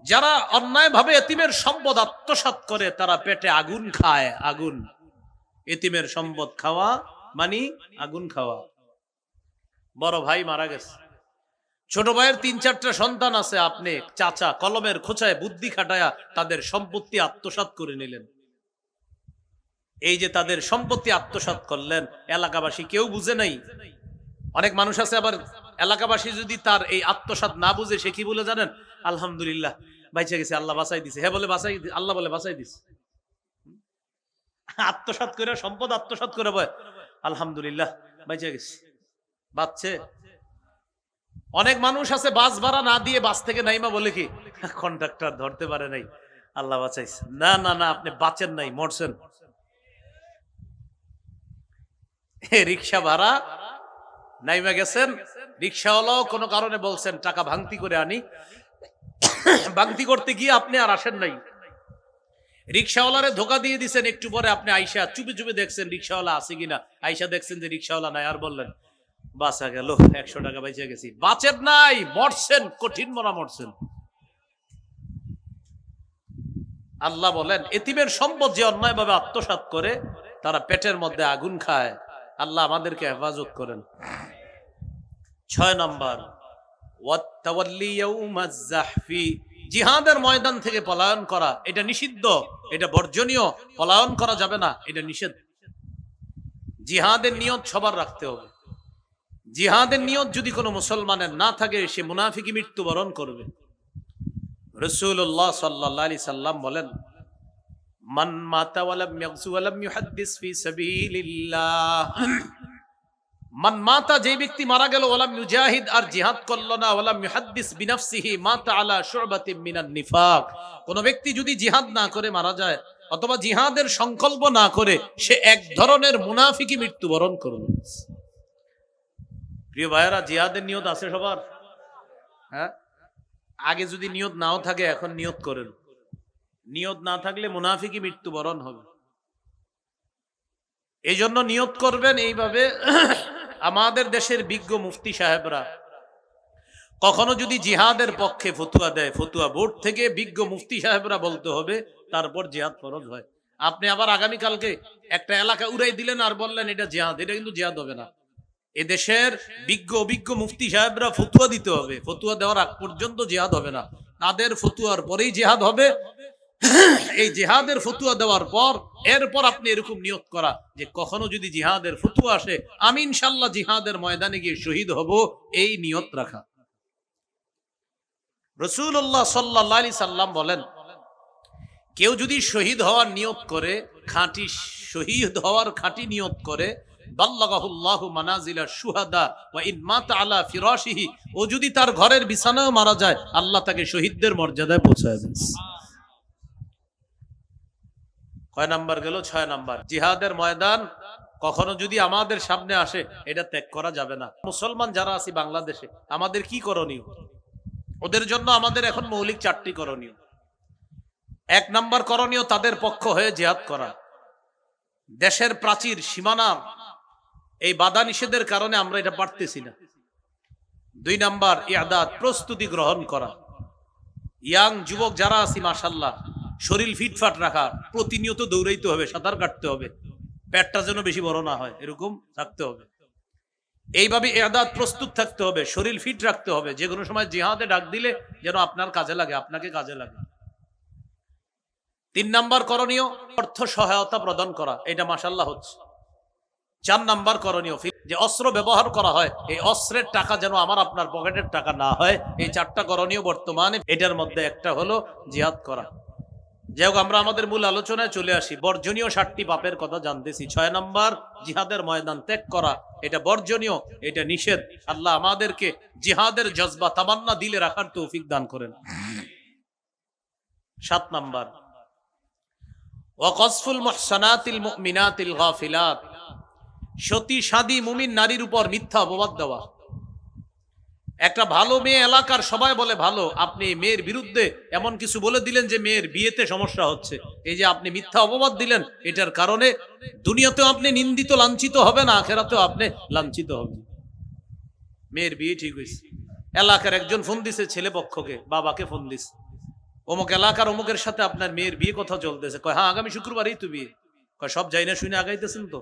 যারা অন্যায়ভাবে এতিমের সম্পদ আত্মসাৎ করে তারা পেটে আগুন খায়। আগুন, এতিমের সম্পদ খাওয়া মানে আগুন খাওয়া। বড় ভাই মারা গেছে, ছোট ভাইয়ের 3-4টা সন্তান আছে, আপনি চাচা কলমের খোঁচায় বুদ্ধি খাটায়া তাদের সম্পত্তি আত্মসাৎ করে নিলেন। এই যে তাদের সম্পত্তি আত্মসাৎ করলেন, এলাকাবাসী কেউ বুঝে নাই। অনেক মানুষ আছে আবার এলাকাবাসী যদি তার এই আত্মসাৎ না বুঝে, সে কি বলে জানেন? আলহামদুলিল্লাহ বাইচে গেছে, আল্লাহ বাঁচাই দিছে। হ্যাঁ বলে বাঁচাই, আল্লাহ বলে বাঁচাই দিছে। আত্মসাৎ করে, সম্পদ আত্মসাৎ করে বয় আলহামদুলিল্লাহ বাইচে গেছে, বাঁচছে। অনেক মানুষ আছে বাস ভাড়া না দিয়ে বাস থেকে নাইমা বলে কি কন্ট্রাক্টর ধরতে পারে নাই, আল্লাহ বাঁচাইছে। না না না, আপনি বাঁচেন নাই, মরছেন। রিক্সা ভাড়া নাইমা গেছেন, রিক্সাওয়ালাও কোনো কারণে বলছেন টাকা ভাঙতি করে আনি, ভাঙতি করতে গিয়ে আপনি আর আসেন নাই। রিক্সাওয়ালারে ধোকা দিয়ে দিচ্ছেন, একটু পরে আপনি আইসা চুপে চুপে দেখছেন রিক্সাওয়ালা আছে কিনা, আইসা দেখছেন যে রিক্সাওয়ালা নাই, আর বললেন বাঁচা গেল, 100 টাকা বেঁচে গেছি। বাঁচেন নাই, মরছেন, কঠিন মরা মরছেন। আল্লাহ বলেন এতিমের সম্পদ যে অন্যায়ভাবে আত্মসাৎ করে তারা পেটের মধ্যে আগুন খায়। আল্লাহ আমাদেরকে হেফাজত করেন। 6 নাম্বার, ওয়াত্তাওয়াল্লি ইয়াউমাজ যাহফি, জিহাদের ময়দান থেকে পলায়ন করা, এটা নিষিদ্ধ, এটা বর্জনীয়। পলায়ন করা যাবে না, এটা নিষেধ। জিহাদের নিয়ত সবার রাখতে হবে। জিহাদের নিয়ত যদি কোনো মুসলমানের না থাকে, সে মুনাফিকি মৃত্যুবরণ করবে। রাসূলুল্লাহ সাল্লাল্লাহু আলাইহি সাল্লাম বলেন, মান মাতা ওয়া লাম ইয়াগজু ওয়া লাম ইউহাদ্দিস ফি সাবিলিল্লাহ, মান মাতা, যে ব্যক্তি মারা গেল, ওয়ালাম ইউজাহিদ, আর জিহাদ করল না, ওয়ালাম ইউহাদ্দিস বিনাফসিহি মাতা আলা শু'বাতিন মিনান নিফাক, কোন ব্যক্তি যদি জিহাদ না করে মারা যায় অথবা জিহাদের সংকল্প না করে, সে এক ধরনের মুনাফিকি মৃত্যুবরণ করল। প্রিয় ভাইয়েরা, জিহাদের নিয়ত আছে সবার? হ্যাঁ, আগে যদি নিয়ত নাও থাকে এখন নিয়ত করেন। নিয়ত না থাকলে মুনাফিকি মৃত্যুবরণ হবে। এই জন্য নিয়ত করবেন এইভাবে। আমাদের দেশের বিজ্ঞ মুফতি সাহেবরা কখনো যদি জিহাদের পক্ষে ফতুয়া দেয়, ফতুয়া বোর্ড থেকে বিজ্ঞ মুফতি সাহেবরা বলতে হবে, তারপর জিহাদ ফরজ হয়। আপনি আবার আগামীকালকে একটা এলাকা উড়াই দিলেন আর বললেন এটা জিহাদ, এটা কিন্তু জিহাদ হবে না। এদেশের বিজ্ঞ অভিজ্ঞ মুফতি সাহেবরা ফতুয়া দিতে হবে, ফতুয়া দেওয়ার আগ পর্যন্ত জিহাদ হবে না, তাদের ফতুয়ার পরেই জিহাদ হবে। এই জিহাদের ফতুয়া দেওয়ার পর এরপর আপনি এরকম নিয়ত করা যে কখনো যদি জিহাদের ফতুয়া আসে আমি ইনশাআল্লাহ জিহাদের ময়দানে গিয়ে শহীদ হব, এই নিয়ত রাখা। রাসূলুল্লাহ সাল্লাল্লাহু আলাইহি সাল্লাম বলেন, কেউ যদি শহীদ হওয়ার নিয়ত করে, খাঁটি শহীদ হওয়ার খাঁটি নিয়ত করে, বাল্লাগাহুল্লাহু মানাজিলাশ শুহাদা ওয়া ইন মাতা আলা ফিরাশিহি, ও যদি তার ঘরের বিছানায় মারা যায় আল্লাহ তাকে শহীদদের মর্যাদায় পৌঁছায় দেন। কয় নাম্বার গেল? 6 নাম্বার। জিহাদের ময়দান কখনো যদি আমাদের সামনে আসে এটা ত্যাগ করা যাবে না। মুসলমান যারা আছি বাংলাদেশে, আমাদের কি করণীয়? ওদের জন্য আমাদের এখন মৌলিক 4টি করণীয়। 1 নাম্বার করণীয়, তাদের পক্ষ হয়ে জিহাদ করা। দেশের প্রাচীর সীমানা এই বাধা নিষেধের কারণে আমরা এটা পারতেছি না। 2 নাম্বার, ইআদাদ, প্রস্তুতি গ্রহণ করা। ইয়াং যুবক যারা আছি মাশাআল্লাহ, শরীর ফিটফাট রাখা, প্রতিনিয়ত দৌড়াইতে হবে, সাঁতার কাটতে হবে, পেটটা যেন বেশি বড় না হয় এরকম থাকতে হবে। এইভাবে ইআদাদ, প্রস্তুত থাকতে হবে, শরীর ফিট রাখতে হবে, যে কোনো সময় জিহাদে ডাক দিলে যেন আপনার কাজে লাগে, আপনাকে কাজে লাগে। 3 নাম্বার করণীয়, অর্থ সহায়তা প্রদান করা, এটা মাশাআল্লাহ হচ্ছে। 4 নাম্বার করণীয়, যে অস্ত্র ব্যবহার করা হয় এই অস্ত্রের টাকা যেন আমার আপনার পকেটের টাকা না হয়। এই 4টা করণীয় বর্তমানে, এটার মধ্যে একটা হলো জিহাদ করা। যাই হোক, আমরা আমাদের মূল আলোচনায় চলে আসি। বর্জনীয় 7টি পাপের কথা জানতেছি। 6 নাম্বার, জিহাদের ময়দান ত্যাগ করা, এটা বর্জনীয়, এটা নিষেধ। আল্লাহ আমাদেরকে জিহাদের জজবা তামান্না দিলে রাখার তৌফিক দান করেন। 7 নাম্বার, ওয়াকসফুল মুহসানাতিল মুমিনাতিল গাফিলাত, সতী সাদী মুমিন নারীর উপর মিথ্যা অপবাদ দেওয়া। একটা ভালো মেয়ে, এলাকার সবাই বলে ভালো, আপনি মেয়ের বিরুদ্ধে এমন কিছু বলে দিলেন যে মেয়ের বিয়েতে সমস্যা হচ্ছে, এই যে আপনি মিথ্যা অপবাদ দিলেন, এটার কারণে দুনিয়াতেও আপনি নিন্দিত লাঞ্ছিত হবেন, আখিরাতেও আপনি লাঞ্ছিত হবেন। মেয়ের বিয়ে ঠিক হয়েছে, এলাকার একজন ফোন দিছে ছেলে পক্ষকে, বাবাকে ফোন দিছে, অমুক এলাকার অমুকের সাথে আপনার মেয়ের বিয়ে কথা চলতেছে। কয় হ্যাঁ, আগামী শুক্রবারই তো বিয়ে। কয় সব যাই না শুনে আগাইতেছেন তো?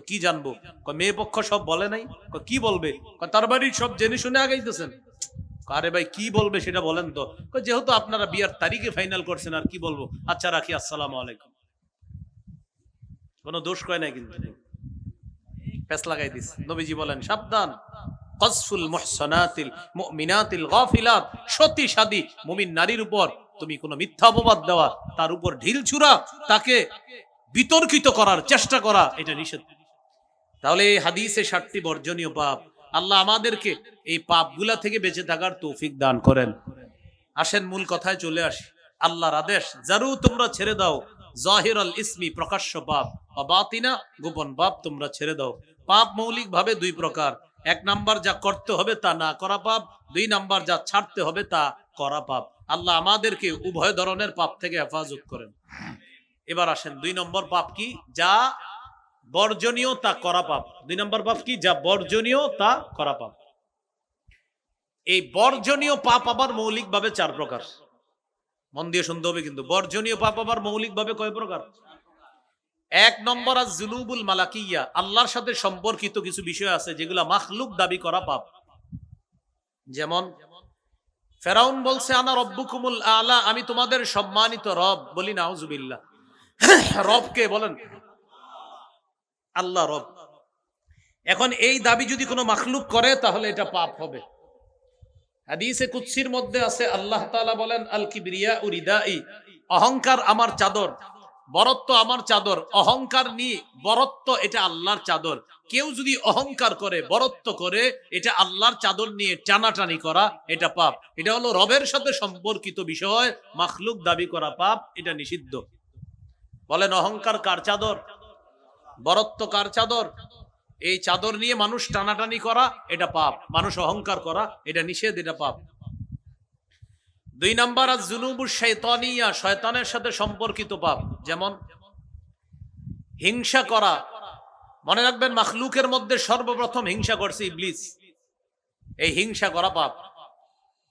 কি জানবো? মেয়ে পক্ষ সব বলে নাই। কি বলবে? তার বাড়ির সব জেনে শুনে আগাইতেছেন। আরে ভাই কি বলবে সেটা বলেন তো। যেহেতু আপনারা বিয়ার তারিখে ফাইনাল করছেন, আর কি বলবো, আচ্ছা রাখি, আসসালামু আলাইকুম। কোনো দোষ কয় নাই, কিন্তু পেছ লাগাই দিস। নবীজি বলেন সাবধান, কসফুল মুহসানাতিল মুমিনাতিল গাফিলাত, সতী সাদী মুমিন নারীর উপর তুমি কোনো মিথ্যা অপবাদ দেওয়া, তার উপর ঢিল ছুঁড়া, তাকে বিতর্কিত করার চেষ্টা করা, এটা নিষেধ। তাহলে এই হাদিসে 7টি বর্জনীয় পাপ। আল্লাহ আমাদেরকে এই পাপগুলা থেকে বেঁচে থাকার তৌফিক দান করেন। আসেন মূল কথায় চলে আসি। আল্লাহর আদেশ, জারু তোমরা ছেড়ে দাও জাহিরাল ইসমি, প্রকাশ্য পাপ, বা বাতিনা, গোপন পাপ তোমরা ছেড়ে দাও। পাপ মৌলিক ভাবে 2 প্রকার। 1 নাম্বার, যা করতে হবে তা না করা পাপ। 2 নাম্বার, যা ছাড়তে হবে তা করা পাপ। আল্লাহ আমাদেরকে উভয় ধরনের পাপ থেকে হেফাজত করেন। এবার আসেন 2 নম্বর পাপ কি? যা বর্জনীয় তা করা পাপ। 2 নম্বর পাপ কি? যা বর্জনীয় তা করা পাপ। এই বর্জনীয় পাপ আবার মৌলিক ভাবে 4 প্রকার। মন দিয়ে শুনতে হবে কিন্তু। বর্জনীয় পাপ আবার মৌলিক ভাবে কয় প্রকার? 1 নম্বর আয-যুনুবুল মালাকিয়া, আল্লাহর সাথে সম্পর্কিত কিছু বিষয় আছে যেগুলা মাখলুক দাবি করা পাপ। যেমন ফেরাউন বলছে আনা রব্বুকুমুল আলা, আমি তোমাদের সম্মানিত রব। বলি নাউজুবিল্লাহ। রব কে বলেন? আল্লাহ রব। এখন এই দাবি যদি কোনো মাখলুক করে তাহলে এটা পাপ হবে। হাদিসে কুদসির মধ্যে আছে আল্লাহ তাআলা বলেন আল কিবরিয়া উরিদাই, অহংকার আমার চাদর, বরত্ব আমার চাদর। অহংকার নিয়ে বরত্ব এটা আল্লাহর চাদর। কেউ যদি অহংকার করে, বরত্ব করে, এটা আল্লাহর চাদর নিয়ে টানাটানি করা, এটা পাপ। এটা হলো রবের সাথে সম্পর্কিত বিষয়, মাখলুক দাবি করা পাপ, এটা নিষিদ্ধ। বলেন অহংকার কার চাদর? বরত্ব কার চাদর? এই চাদর নিয়ে মানুষ টানাটানি করা এটা পাপ, মানুষ অহংকার করা এটা নিষেধ, এটা পাপ। 2 নাম্বার আয-যুনুবুশ শাইতানিয়া, শয়তানের সাথে সম্পর্কিত পাপ। যেমন হিংসা করা। মনে রাখবেন মাখলুকের মধ্যে সর্বপ্রথম হিংসা করছে ইবলিস। এই হিংসা করা পাপ।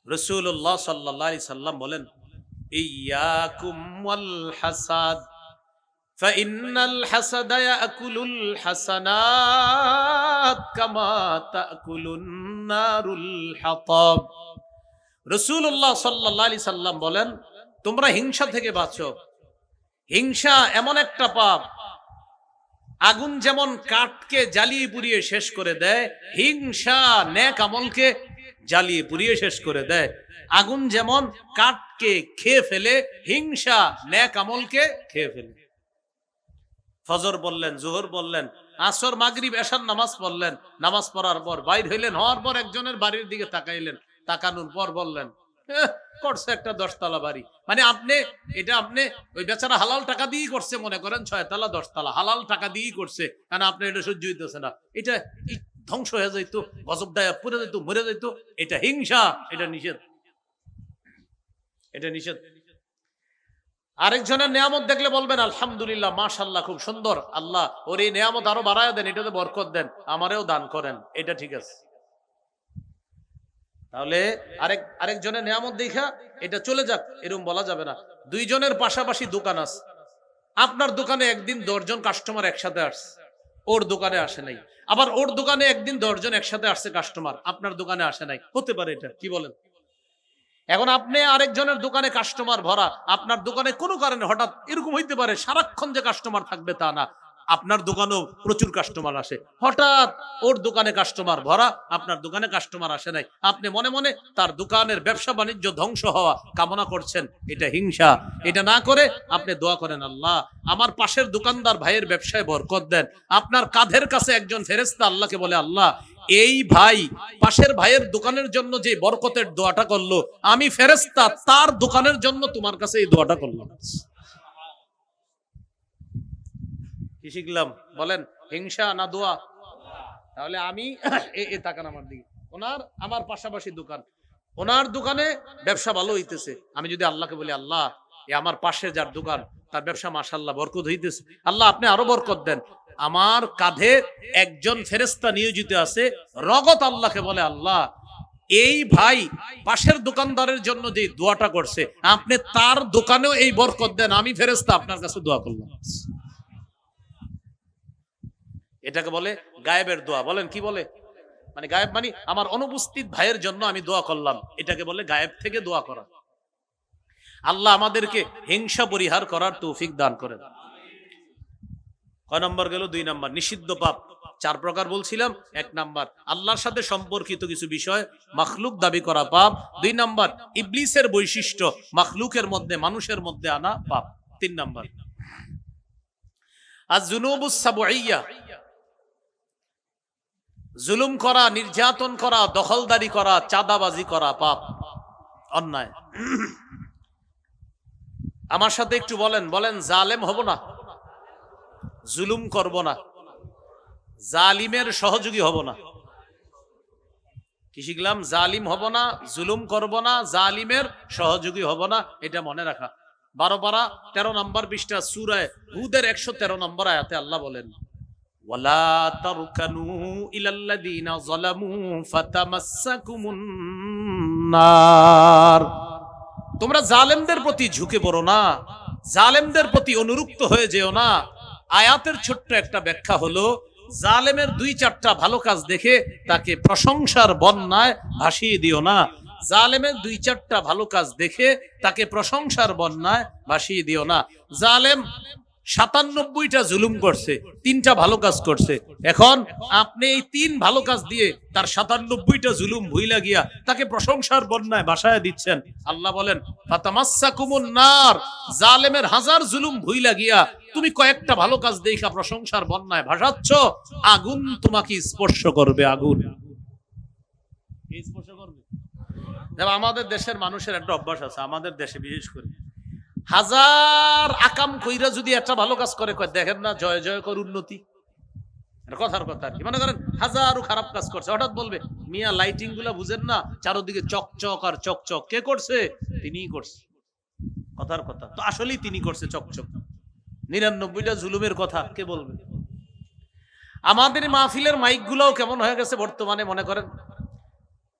রাসূলুল্লাহ সাল্লাল্লাহু আলাইহি সাল্লাম বলেন ইয়াকুম ওয়াল হাসাদ ফাইন্নাল হাসাদা ইয়াকুলুল হাসানাত কামা তাকুলুন নারুল হাতাব। রাসূলুল্লাহ সাল্লাল্লাহু আলাইহি সাল্লাম বলেন তোমরা হিংসা থেকে বাঁচো। হিংসা এমন একটা পাপ, আগুন যেমন কাঠকে জ্বালিয়ে পুড়িয়ে শেষ করে দেয়, হিংসা নেক আমলকে জ্বালিয়ে পুড়িয়ে শেষ করে দেয়। আগুন যেমন কাঠকে খেয়ে ফেলে, হিংসা নেক আমলকে খেয়ে ফেলে। ফজর বললেন, জোহর বললেন, আসর, মাগরিব, এশার নামাজ পড়লেন। নামাজ পড়ার পর বাইর হইলেন, হওয়ার পর একজনের বাড়ির দিকে তাকাইলেন। তাকানোর পর বললেন করছে একটা 10 তলা বাড়ি। মানে আপনি ওই বেচারা হালাল টাকা দিয়েই করছে, মনে করেন 6 তলা 10 তলা হালাল টাকা দিয়েই করছে, কারণ আপনি এটা সহ্য হইতেছে না। এটা ধ্বংস হয়ে যাইতো, গজব দায়া পুড়ে যাইতো, মরে যাইতো। এটা হিংসা, এটা নিষেধ, এটা নিষেধ। আরেকজনের নিয়ামত দেখলে বলবেন আলহামদুলিল্লাহ, মাশাআল্লাহ, খুব সুন্দর, আল্লাহ ওর এই নিয়ামত আরো বাড়ায় দেন, এটাতে বরকত দেন, আমারেও দান করেন, এটা ঠিক আছে। তাহলে আরেকজনের নিয়ামত দেখা এটা চলে যাক, এরকম বলা যাবে না। 2 জনের পাশাপাশি দোকান আছে, আপনার দোকানে একদিন 10 জন কাস্টমার একসাথে আসছে, ওর দোকানে আসে নাই। আবার ওর দোকানে একদিন 10 জন একসাথে আসছে কাস্টমার, আপনার দোকানে আসে নাই। হতে পারে এটা, কি বলেন? এখন আপনি আরেকজনের দোকানে কাস্টমার ভরা, আপনার দোকানে কোনো কারণে হঠাৎ এরকম হইতে পারে সারাক্ষণ যে কাস্টমার থাকবে তা না, আপনার দোকানেও প্রচুর কাস্টমার আসে। হঠাৎ ওর দোকানে কাস্টমার ভরা, আপনার দোকানে কাস্টমার আসে নাই। আপনি মনে মনে তার দোকানের ব্যবসা বাণিজ্য ধ্বংস হওয়া কামনা করছেন, এটা হিংসা। এটা না করে আপনি দোয়া করেন, আল্লাহ আমার পাশের দোকানদার ভাইয়ের ব্যবসায় বরকত দেন। আপনার কাঁধের কাছে একজন ফেরেশতা আল্লাহকে বলে, আল্লাহ এই ভাই পাশের ভাইয়ের দোকানের জন্য যে বরকতের দোয়াটা করলো, আমি ফেরেশতা তার দোকানের জন্য তোমার কাছে এই দোয়াটা করলাম। কি শিখলাম বলেন? হিংসা না দোয়া? তাহলে আমি তাকান আমার দিকে, আমার পাশাপাশি দোকান, ওনার দোকানে ব্যবসা ভালো হইতেছে। আমি যদি আল্লাহকে বলি, আল্লাহ আমার পাশে যার দোকান তার ব্যবসা মাশাআল্লাহ বরকত হইতেছে, আল্লাহ আপনি আরো বরকত দেন। আমার কাঁধে একজন ফেরেশতা নিয়োজিত আছে, রগত আল্লাহকে বলে, আল্লাহ এই ভাই পাশের দোকানদারের জন্য যে দোয়াটা করছে, আপনি তার দোকানেও এই বরকত দেন, আমি ফেরেশতা আপনার কাছে দোয়া করলাম। এটাকে বলে গায়েবের দোয়া। বলেন কি বলে? মানে গায়েব মানে আমার অনুপস্থিত ভাইয়ের জন্য আমি দোয়া করলাম, এটাকে বলে গায়েব থেকে দোয়া করা। আল্লাহ আমাদেরকে হিংসা পরিহার করার তৌফিক দান করেন। কয় নম্বর গেল? 2 নম্বর নিষিদ্ধ পাপ। 4 প্রকার বলছিলাম। 1 নম্বর আল্লাহর সাথে সম্পর্কিত কিছু বিষয় মাখলুক দাবি করা পাপ। 2 নম্বর ইবলিসের বৈশিষ্ট্য মাখলুকের মধ্যে, মানুষের মধ্যে আনা পাপ। 3 নম্বর আয-যুনুবুস সাবঈয়া, জুলুম করা, নির্যাতন করা, দখলদারি করা, চাঁদাবাজি করা পাপ, অন্যায়। আমার সাথে একটু বলেন, বলেন জালেম হব না, জুলুম করব না, জালিমের সহযোগী হব না। কি শিখলাম? জালিম হব না, জুলুম করব না, জালিমের সহযোগী হব না, এটা মনে রাখা। 12 পারা 13 নম্বর পৃষ্ঠা সূরা হুদের 113 নম্বর আয়াতে আল্লাহ বলেন, ওয়ালা তারকানু ইলাল্লাযীনা যালামু ফাতামাসসাকুমুন নার। তোমরা জালেমদের প্রতি ঝুঁকে পড়ো না, জালেমদের প্রতি অনুরক্ত হয়ে যেও না। আয়াতের ছোট্ট একটা ব্যাখ্যা হলো, জালেমের 2-4টা ভালো কাজ দেখে তাকে প্রশংসার বন্যায় ভাসিয়ে দিও না। জালেমের 2-4টা ভালো কাজ দেখে তাকে প্রশংসার বন্যায় ভাসিয়ে দিও না। জালেম 97টা জুলুম করছে, 3টা ভালো কাজ করছে। এখন আপনি এই 3 ভালো কাজ দিয়ে তার 97টা জুলুম ভুইলা গিয়া তাকে প্রশংসার বন্যায় ভাসায় দিচ্ছেন। আল্লাহ বলেন ফাতামাসসাকুমুন নার, জালেমের হাজার জুলুম ভুইলা গিয়া তুমি কয়েকটা ভালো কাজ দেখা প্রশংসার বন্যায় ভাসাচ্ছ, আগুন তোমাকে স্পর্শ করবে। আগুন স্পর্শ করবে। আমাদের দেশের মানুষের একটা অভ্যাস আছে, আমাদের দেশে বিশেষ করে হাজার আকাম কইরা যদি একটা ভালো কাজ করে, কয় দেখেন না জয় জয় কর উন্নতি, কথার কথা আর কি। মনে করেন হাজারো খারাপ কাজ করছে, হঠাৎ বলবে মিয়া লাইটিং গুলা বুঝেন না, চারদিকে চকচক আর চকচক, কে করছে? তিনিই করছে, কথার কথা। তো আসলেই তিনি করছে চকচক। 99টা জুলুমের কথা কে বলবে? আমাদের মাহফিলের মাইক গুলাও কেমন হয়ে গেছে বর্তমানে। মনে করেন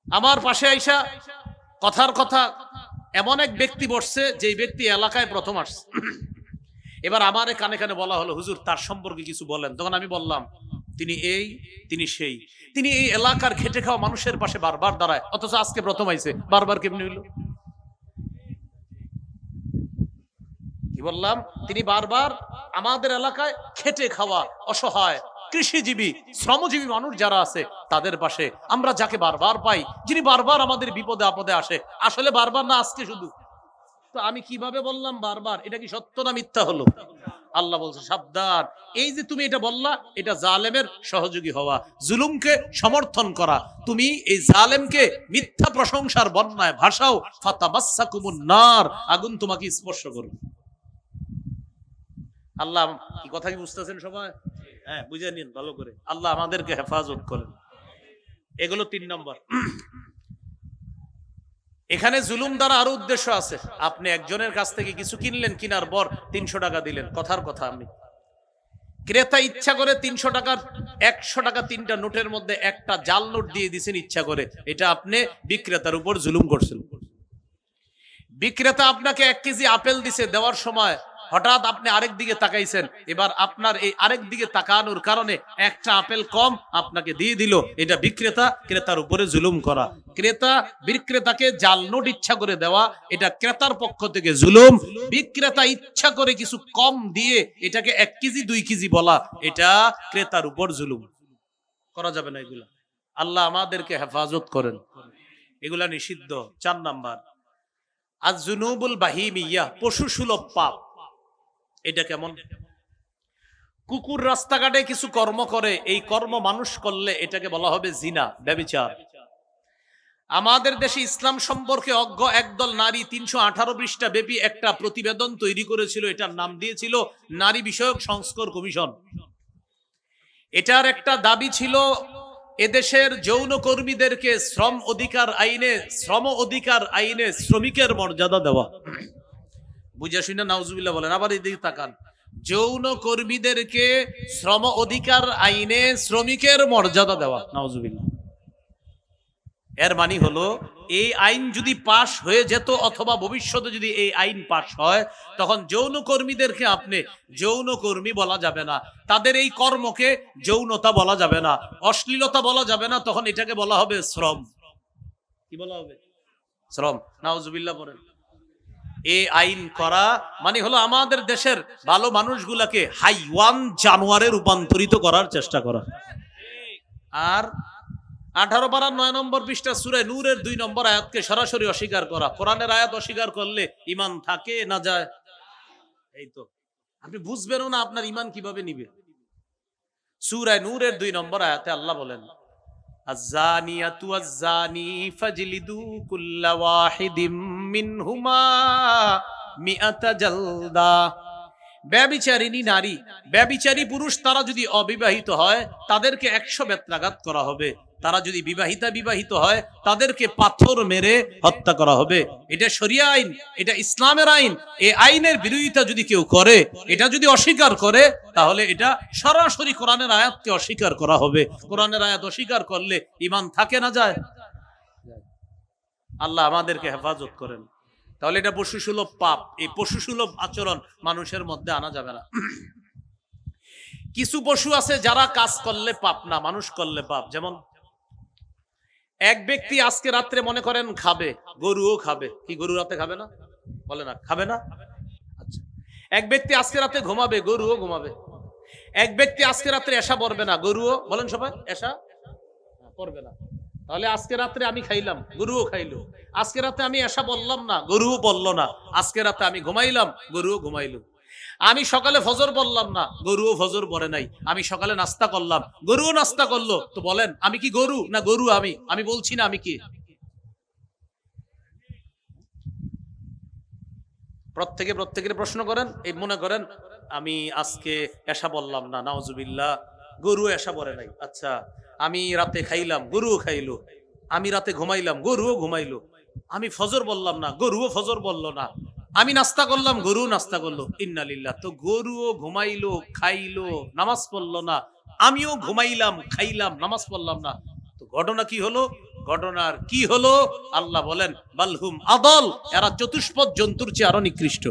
আমার পাশে আইসা কথার কথা এমন এক ব্যক্তি বসছে, যে ব্যক্তি এলাকায় প্রথম আসছে। এবার আমারে কানে কানে বলা হলো, হুজুর তার সম্পর্কে কিছু বলেন। তখন আমি বললাম তিনি এই, তিনি সেই, তিনি এই এলাকার খেটে খাওয়া মানুষের পাশে বারবার দাঁড়ায়, অথচ আজকে প্রথম আইছে। বারবার কেমনি হইল? কি বললাম? তিনি বারবার আমাদের এলাকায় খেটে খাওয়া অসহায় কৃষিজীবী শ্রমজীবী মানুষ যারা আছে তাদের পাশে আমরা যাকে বারবার পাই, যিনি বারবার আমাদের বিপদে আপদে আসে। আসলে বারবার না, আজকে শুধু। তো আমি কিভাবে বললাম বারবার? এটা কি সত্য না মিথ্যা হলো? আল্লাহ বলছে সাবধান, এই যে তুমি এটা বললা, এটা জালেমের সহযোগী হওয়া, জুলুমকে সমর্থন করা। তুমি এই জালেমকে মিথ্যা প্রশংসার বন্যায় ভাসাও, ফাতামাসসাকুমুন নার, আগুন তোমাকে স্পর্শ করবে। আল্লাহ কি কথা কি বুঝতেছেন সবাই? হ্যাঁ, বুঝে নিন ভালো করে। আল্লাহ আমাদেরকে হেফাজত করেন। এগুলো 3 নম্বর। এখানে জুলুম দ্বারা আরো উদ্দেশ্য আছে। আপনি একজনের কাছ থেকে কিছু কিনলেন, কিনার পর 300 টাকা দিলেন, কথার কথা। আমি ক্রেতা ইচ্ছা করে 300 টাকার 100 টাকা 3টা নোটের মধ্যে একটা জাল নোট দিয়ে দিয়েছেন ইচ্ছা করে, এটা আপনি বিক্রেতার উপর জুলুম করছেন। বিক্রেতা আপনাকে 1 কেজি আপেল দিছে, দেওয়ার সময় হঠাৎ আপনি আরেক দিকে তাকাইছেন। এবার আপনার এই আরেক দিকে তাকানোর কারণে একটা আপেল কম আপনাকে দিয়ে দিল। এটা বিক্রেতা ক্রেতার উপরে জুলুম করা। ক্রেতা বিক্রেতাকে জাল নোট ইচ্ছা করে দেওয়া, এটা ক্রেতার পক্ষ থেকে জুলুম। বিক্রেতা ইচ্ছা করে কিছু কম দিয়ে এটাকে 1 কেজি 2 কেজি বলা, এটা ক্রেতার উপর জুলুম। করা যাবে না এগুলা। আল্লাহ আমাদেরকে হেফাজত করেন। এগুলা নিষিদ্ধ। 4 নাম্বার আয-যুনুবুল বাহিমিয়া, পশু সুলভ পাপ। এটা কেমন? কুকুর রাস্তাঘাটে কিছু কর্ম করে, এই কর্ম মানুষ করলে এটাকে বলা হবে জিনা, ব্যভিচার। আমাদের দেশে ইসলাম সম্পর্কে অজ্ঞ একদল নারী 318 পৃষ্ঠা ব্যাপী একটা প্রতিবেদন তৈরি করেছিল। এটার নাম দিয়েছিল নারী বিষয়ক সংস্কার কমিশন। এটার একটা দাবি ছিল এদেশের যৌন কর্মীদেরকে শ্রম অধিকার আইনে শ্রমিকের মর্যাদা দেওয়া। বুঝা শুনে নাউজুবিল্লাহ বলেন। আবার এদিকে তাকান, যৌন কর্মীদেরকে শ্রম অধিকার আইনে শ্রমিকের মর্যাদা দেওয়া। নাউজুবিল্লাহ। এর মানে হলো এই আইন যদি পাশ হয়ে যেত, অথবা ভবিষ্যতে যদি এই আইন পাশ হয়, তখন যৌন কর্মীদেরকে আপনি যৌন কর্মী বলা যাবে না, তাদের এই কর্মকে যৌনতা বলা যাবে না, অশ্লীলতা বলা যাবে না, তখন এটাকে বলা হবে শ্রম। কি বলা হবে? শ্রম। নাউজুবিল্লাহ বলেন। এই আইন করা মানে হলো আমাদের দেশের ভালো মানুষগুলাকে হাইওয়ান জানোয়ারে রূপান্তরিত করার চেষ্টা করা। আর 18 পারা 9 নম্বর পৃষ্ঠা সূরা নূরের 2 নম্বর আয়াতকে সরাসরি অস্বীকার করা। কোরআনের আয়াত অস্বীকার করলে ঈমান থাকে না যায়? এই তো আপনি বুঝবেনও না আপনার ঈমান কিভাবে নিবে। সূরা নূরের 2 নম্বর আয়াতে আল্লাহ বলেন আয-যানিয়াতু ওয়াজ-যানি ফাজলিদু কুল্লা ওয়াহিদিম মিনহুমা মিআতা জালদা। ব্যভিচারিণী নারী, ব্যভিচারী পুরুষ, তারা যদি অবিবাহিত হয় তাদেরকে 100 বেত্রাঘাত করা হবে। তারা যদি বিবাহিত হয় তাদেরকে পাথর মেরে হত্যা করা হবে। এটা শরিয়া আইন, এটা ইসলামের আইন। এই আইনের বিরোধিতা যদি কেউ করে, এটা যদি অস্বীকার করে, তাহলে এটা সরাসরি কোরআনের আয়াতকে অস্বীকার করা হবে। কোরআনের আয়াত অস্বীকার করলে ঈমান থাকে না যায়? আল্লাহ আমাদেরকে হেফাজত করেন। তাহলে এটা পশুসুলভ পাপ। এই পশুসুলভ আচরণ মানুষের মধ্যে আনা যাবে না। কিছু পশু আছে যারা কাজ করলে পাপ না, মানুষ করলে পাপ। যেমন এক ব্যক্তি আজকে রাত্রে মনে করেন খাবে, গরুও খাবে। কি গরু রাতে খাবে না? বলে না খাবে না? আচ্ছা, এক ব্যক্তি আজকে রাতে ঘুমাবে, গরুও ঘুমাবে। এক ব্যক্তি আজকে রাত্রে এশা পড়বে না, গরুও, বলেন সবাই, এশা পড়বে না। তাহলে আজকে রাত্রে আমি খাইলাম, গরুও খাইলো। আজকে রাতে আমি এশা বললাম না, গরুও বললো না। আজকে রাতে আমি ঘুমাইলাম, গরুও ঘুমাইলো। আমি সকালে ফজর বললাম না, গরুও ফজর পড়ে নাই। আমি সকালে নাস্তা করলাম, গরুও নাস্তা করলো। তো বলেন আমি কি গরু না গরু? আমি বলছি না আমি কি। প্রত্যেকের প্রশ্ন করেন, এই মনে করেন আমি আজকে এশা বললাম না, নাউজুবিল্লাহ, গরু এশা পড়ে নাই। আচ্ছা, আমি রাতে খাইলাম, গরুও খাইলো। আমি রাতে ঘুমাইলাম, গরুও ঘুমাইলো। আমি ফজর বললাম না, গরুও ফজর বললো না। আমি নাস্তা করলাম, গরুও নাস্তা করলো। ইন্নালিল্লাহ। তো গরুও ঘুমাইলো, খাইলো, নামাজ পড়লো না। আমিও ঘুমাইলাম, খাইলাম, নামাজ পড়লাম না। তো ঘটনা কি হলো? ঘটনার কি হলো? আল্লাহ বলেন বালহুম আদল, এরা চতুষ্পদ জন্তুর চেয়ে আরো নিকৃষ্ট।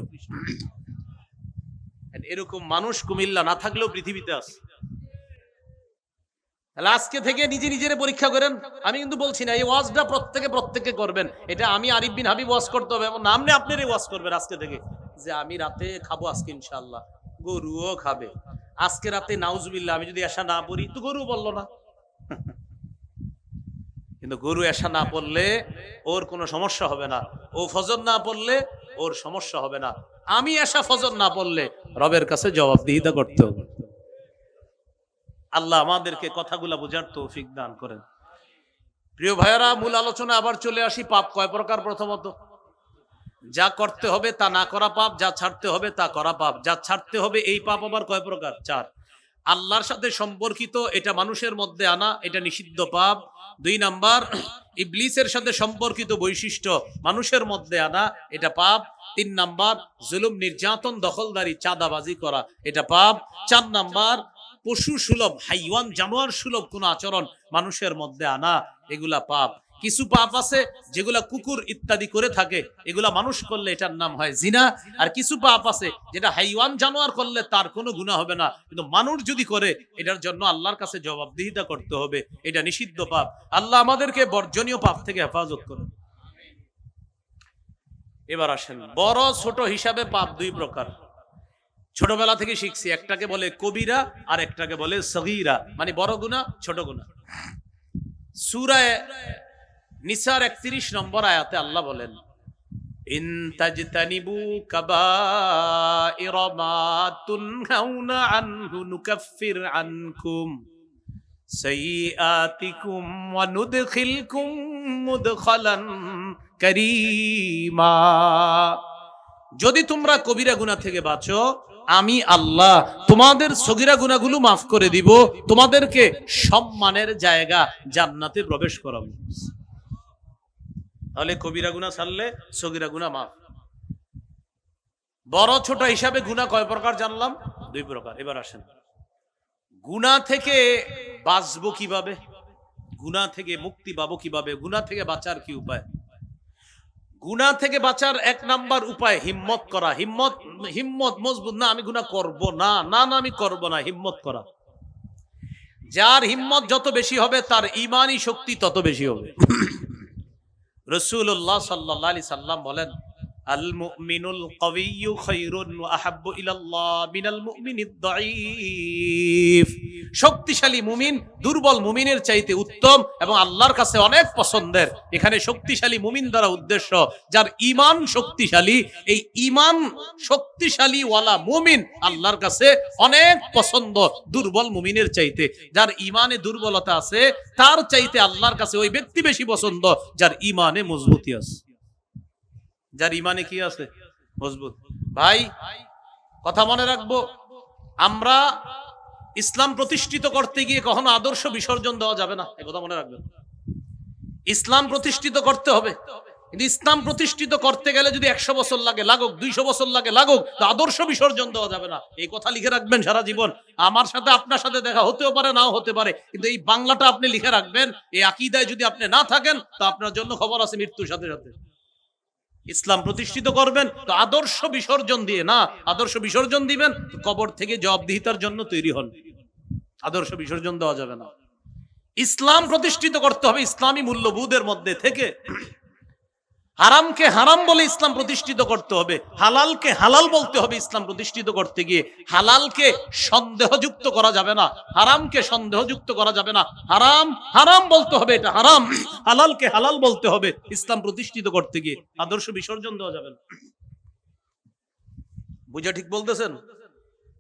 এরকম মানুষ কুমিল্লা না থাকলেও পৃথিবীতে আছে। তাহলে আজকে থেকে নিজের পরীক্ষা করেন। আমি কিন্তু বলছি না এই ওয়াজটা প্রত্যেকে করবেন। এটা আমি আরিফ বিন হাবিব ওয়াজ করতে হবে এমন নামনে আপনারই ওয়াজ করবেন আজকে থেকে, যে আমি রাতে খাবো আজকে ইনশাআল্লাহ, গরুও খাবে। আজকে রাতে নাউজুবিল্লাহ আমি যদি এশা না পড়ি, তো গরু বললো না। কিন্তু গরু এশা না পড়লে ওর কোনো সমস্যা হবে না, ও ফজর না পড়লে ওর সমস্যা হবে না। আমি এশা ফজর না পড়লে রবের কাছে জবাবদিহিতা করতে হবে। আল্লাহ আমাদেরকে কথাগুলা বোঝার তৌফিক দান করেন। প্রিয় ভাইয়েরা, মূল আলোচনা আবার চলে আসি। পাপ কয় প্রকার? প্রথমত, যা করতে হবে তা না করা পাপ, যা ছাড়তে হবে তা করা পাপ। যা ছাড়তে হবে এই পাপ আবার কয় প্রকার? 4। আল্লাহর সাথে সম্পর্কিত, এটা মানুষের মধ্যে আনা, এটা নিষিদ্ধ পাপ। 2 নাম্বার, ইবলিসের সাথে সম্পর্কিত বৈশিষ্ট্য মানুষের মধ্যে আনা, এটা পাপ। 3 নাম্বার, জুলুম, নির্যাতন, দখলদারি, চাঁদাবাজি করা, এটা পাপ। 4 নাম্বার, পশু সুলভ, হাইওয়ান জানোয়ার সুলভ কোন আচরণ মানুষের মধ্যে আনা, এগুলা পাপ। কিছু পাপ আছে যেগুলা কুকুর ইত্যাদি করে থাকে, এগুলা মানুষ করলে এটার নাম হয় জিনা। আর কিছু পাপ আছে যেটা হাইওয়ান জানোয়ার করলে তার কোনো গুনাহ হবে না, কিন্তু মানুষ যদি করে এটার জন্য আল্লাহর কাছে জবাবদিহিতা করতে হবে, এটা নিষিদ্ধ পাপ। আল্লাহ আমাদেরকে বর্জনীয় পাপ থেকে হেফাজত করুন। এবার আসেন, বড় ছোট হিসাবে পাপ 2 প্রকার। ছোটবেলা থেকে শিখছি, একটাকে বলে কবিরা আর একটাকে বলে সগীরা, মানে বড় গুনাহ, ছোট গুনাহ। সূরা নিসার 31 নম্বর আয়াতে আল্লাহ বলেন, ইন তাজতানিবু কাবাইরা মা তুনহাউনা আনহু নুকাফির আনকুম সাইয়্যাতিকুম ওয়া নুদখিলকুম মুদখালান কারীমা। যদি তোমরা কবিরা গুনাহ থেকে বাঁচো, আমি আল্লাহ তোমাদের সগীরা গুনাহগুলো মাফ করে দিব, তোমাদেরকে সম্মানের জায়গা জান্নাতে প্রবেশ করাবো। তাহলে কবিরা গুনাহ ছাড়লে সগীরা গুনাহ মাফ। বড় ছোট হিসাবে গুনাহ কয় প্রকার জানলাম? 2 প্রকার। এবার আসেন, গুনাহ থেকে বাঁচবো কিভাবে, গুনাহ থেকে মুক্তি পাবো কিভাবে, গুনাহ থেকে বাঁচার কি উপায়? গুনাহ থেকে বাঁচার 1 নাম্বার উপায় হিম্মত করা। হিম্মত মজবুত না আমি গুনাহ করব না, আমি করব না, হিম্মত করা। যার হিম্মত যত বেশি হবে তার ঈমানি শক্তি তত বেশি হবে। রাসূলুল্লাহ সাল্লাল্লাহু আলাইহি সাল্লাম বলেন, আল মুমিনুল কাওয়িয়্যু খায়রুন ওয়া আহাব্বু ইলাল্লাহ মিনাল মুমিনিদ দাঈফ। শক্তিশালী মুমিন দুর্বল মুমিনের চাইতে উত্তম এবং আল্লাহর কাছে অনেক পছন্দের। এখানে শক্তিশালী মুমিন দ্বারা উদ্দেশ্য যার ঈমান শক্তিশালী। এই ঈমান শক্তিশালী ওয়ালা মুমিন আল্লাহর কাছে অনেক পছন্দ দুর্বল মুমিনের চাইতে। যার ঈমানে দুর্বলতা আছে তার চাইতে আল্লাহর কাছে ওই ব্যক্তি বেশি পছন্দ যার ঈমানে মজবুতি আছে। যার ঈমানে কি আছে? মজবুত। ভাই, কথা মনে রাখবো, আমরা ইসলাম প্রতিষ্ঠিত করতে গিয়ে কখনো আদর্শ বিসর্জন দেওয়া যাবে না, এই কথা মনে রাখবেন। ইসলাম প্রতিষ্ঠিত করতে হবে, কিন্তু ইসলাম প্রতিষ্ঠিত করতে গেলে যদি 100 বছর লাগে লাগুক, 200 বছর লাগে লাগুক, তো আদর্শ বিসর্জন দেওয়া যাবে না। এই কথা লিখে রাখবেন সারা জীবন। আমার সাথে আপনার সাথে দেখা হতেও পারে, নাও হতে পারে, কিন্তু এই বাংলাটা আপনি লিখে রাখবেন। এই আকীদায় যদি আপনি না থাকেন তো আপনার জন্য খবর আছে মৃত্যুর সাথে সাথে। ইসলাম প্রতিষ্ঠিত করবেন তো আদর্শ বিসর্জন দিয়ে না, আদর্শ বিসর্জন দিবেন তো কবর থেকে জবাবদিহিতার জন্য তৈরি হন। আদর্শ বিসর্জন দেওয়া যাবে না। ইসলাম প্রতিষ্ঠিত করতে হবে ইসলামী মূল্যবোধের মধ্যে থেকে। হারামকে হারাম বলে ইসলাম প্রতিষ্ঠিত করতে হবে, হালালকে হালাল বলতে হবে। ইসলাম প্রতিষ্ঠিত করতে গিয়ে হালালকে সন্দেহযুক্ত করা যাবে না, হারামকে সন্দেহযুক্ত করা যাবে না। হারাম হারাম বলতে হবে, এটা হারাম। হালালকে হালাল বলতে হবে ইসলাম প্রতিষ্ঠিত করতে গিয়ে। আদর্শ বিসর্জন দেওয়া যাবে না। বুঝে ঠিক বলতেছেন?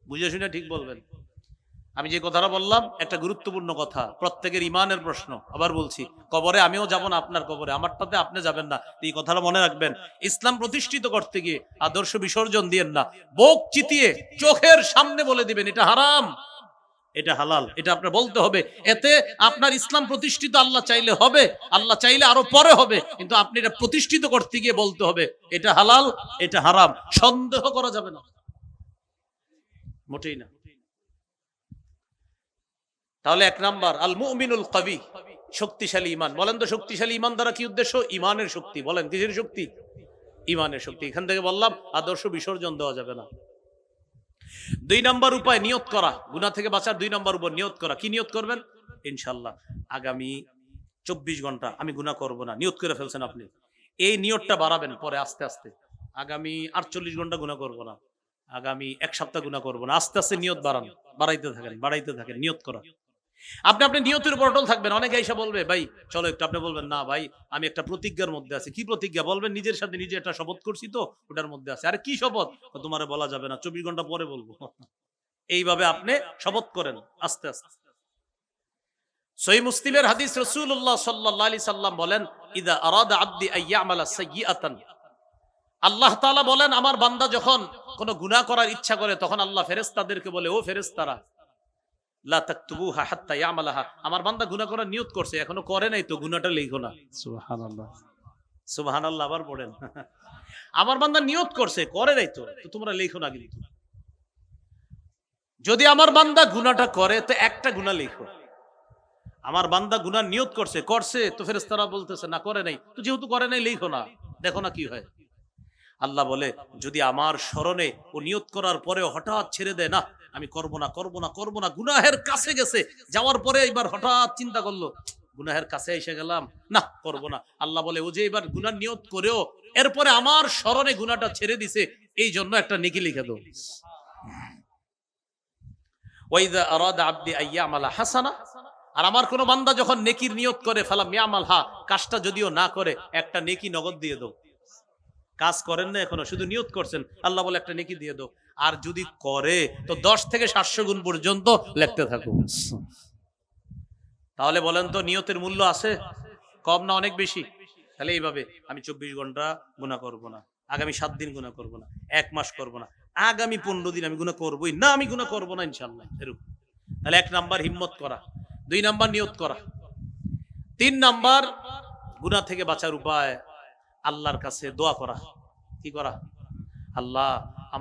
বুঝে শুনে ঠিক বলবেন। আমি যে কথাটা বললাম একটা গুরুত্বপূর্ণ কথা, প্রত্যেকের ইমানের প্রশ্ন। আবার বলছি, কবরে আমিও যাব না আপনার কবরে, আমারটাতে আপনি যাবেন না। এই কথাটা মনে রাখবেন। ইসলাম প্রতিষ্ঠিত করতে গিয়ে আদর্শ বিসর্জন দিয়েন না। বুক চিতিয়ে চোখের সামনে বলে দিবেন এটা হারাম, এটা হালাল, এটা আপনার বলতে হবে। এতে আপনার ইসলাম প্রতিষ্ঠিত আল্লাহ চাইলে হবে, আল্লাহ চাইলে আরো পরে হবে, কিন্তু আপনি এটা প্রতিষ্ঠিত করতে গিয়ে বলতে হবে এটা হালাল, এটা হারাম। সন্দেহ করা যাবে না, মোটেই না। তাহলে এক নাম্বার আল মুমিনুল কবি, শক্তিশালী ইমান। বলেন তো শক্তিশালী ইমান দ্বারা কি উদ্দেশ্য? ইমানের শক্তি। বলেন কিসের শক্তি? ইমানের শক্তি। এখান থেকে বললাম আদর্শ বিসর্জন দেওয়া যাবে না। 2 নাম্বার উপায় নিয়ত করা, গুনাহ থেকে বাঁচার 2 নাম্বার উপর নিয়ত করা। কি নিয়ত করবেন? ইনশাআল্লাহ আগামী 24 ঘন্টা আমি গুনাহ করব না, নিয়ত করে ফেলছেন আপনি। এই নিয়তটা বাড়াবেন পরে আস্তে আস্তে। আগামী 48 ঘন্টা গুনাহ করব না, আগামী 1 সপ্তাহ গুনাহ করব না। আস্তে আস্তে নিয়ত বাড়ান, বাড়াইতে থাকেন নিয়ত করা। আপনি আপনি নিয়তের উপর অটল থাকবেন। অনেকে এসে বলবে ভাই চলো একটু, আপনি বলবেন না ভাই আমি একটা প্রতিজ্ঞার মধ্যে আছি। কি প্রতিজ্ঞা? বলবেন নিজের সাথে নিজে একটা শপথ করছি তো ওটার মধ্যে আছে। আরে কি শপথ? তোমারে বলা যাবে না, 24 ঘন্টা পরে বলবো। এইভাবে আপনি শপথ করেন আস্তে আস্তে। সহিহ মুসলিমের হাদিস, রাসূলুল্লাহ সাল্লাল্লাহু আলাইহি সাল্লাম বলেন ইদা আরাদা আবদি আইয়ামালা সাইয়্যাতান, আল্লাহ তাআলা বলেন আমার বান্দা যখন কোনো গুনাহ করার ইচ্ছা করে তখন আল্লাহ ফেরেশতাদেরকে বলে, ও ফেরেশতারা লা তাকতুবুহা হাত্তা ইয়ামালাহা, আমার বান্দা গুনাহ করার নিয়ত করছে এখনো করে নাই তো গুনাহটা লিখো না। সুবহানাল্লাহ, সুবহানাল্লাহ। আবার পড়েন আমার বান্দা নিয়ত করছে করে নাই তো তোমরা লিখো না। কিন্তু যদি আমার বান্দা গুনাহটা করে তো একটা গুনাহ লিখো। আমার বান্দা গুনাহ নিয়ত করছে তো ফেরেশতারা বলতেছে না করে নাই, তো যেহেতু করে নাই লিখো না, দেখো না কি হয়। আল্লাহ বলে যদি আমার স্মরণে ও নিয়ত করার পরে হঠাৎ ছেড়ে দেয়, না আমি করব না করব না করব না, গুনাহের কাছে গেছে, যাওয়ার পরে এবার হঠাৎ চিন্তা করলো গুনাহের কাছে এসে গেলাম, না করব না। আল্লাহ বলে ও যে এবার গুনাহ নিয়ত করেও এরপরে আমার স্মরণে গুনাহটা ছেড়ে দিছে, এই জন্য একটা নেকি লিখে দাও। ওয়াইদা আরাদা আবদি আইয়ামালা হাসানা, আর আমার কোন বান্দা যখন নেকির নিয়ত করে ফালাম ইয়ামালহা, কাজটা যদিও না করে একটা নেকি নগদ দিয়ে দাও। কাজ করেন না এখনো, শুধু নিয়ত করছেন, আল্লাহ বলে একটা নেকি দিয়ে দাও। আর যদি করে তো 10 থেকে 700 গুণ পর্যন্ত লিখতে থাকো। তাহলে বলেন তো নিয়তের মূল্য আছে? কম না অনেক বেশি? তাহলে এইভাবে আমি 24 ঘন্টা গুনাহ করব না, আগামী 7 দিন গুনাহ করব না, 1 মাস করব না, আগামী 15 দিন আমি গুনাহ করবই না, আমি গুনাহ করব না ইনশাআল্লাহ। এরকম। তাহলে 1 নাম্বার হিম্মত করা, 2 নাম্বার নিয়ত করা, 3 নাম্বার গুনাহ থেকে বাঁচার উপায় আল্লাহর কাছে দোয়া করা। কি করা? আল্লাহ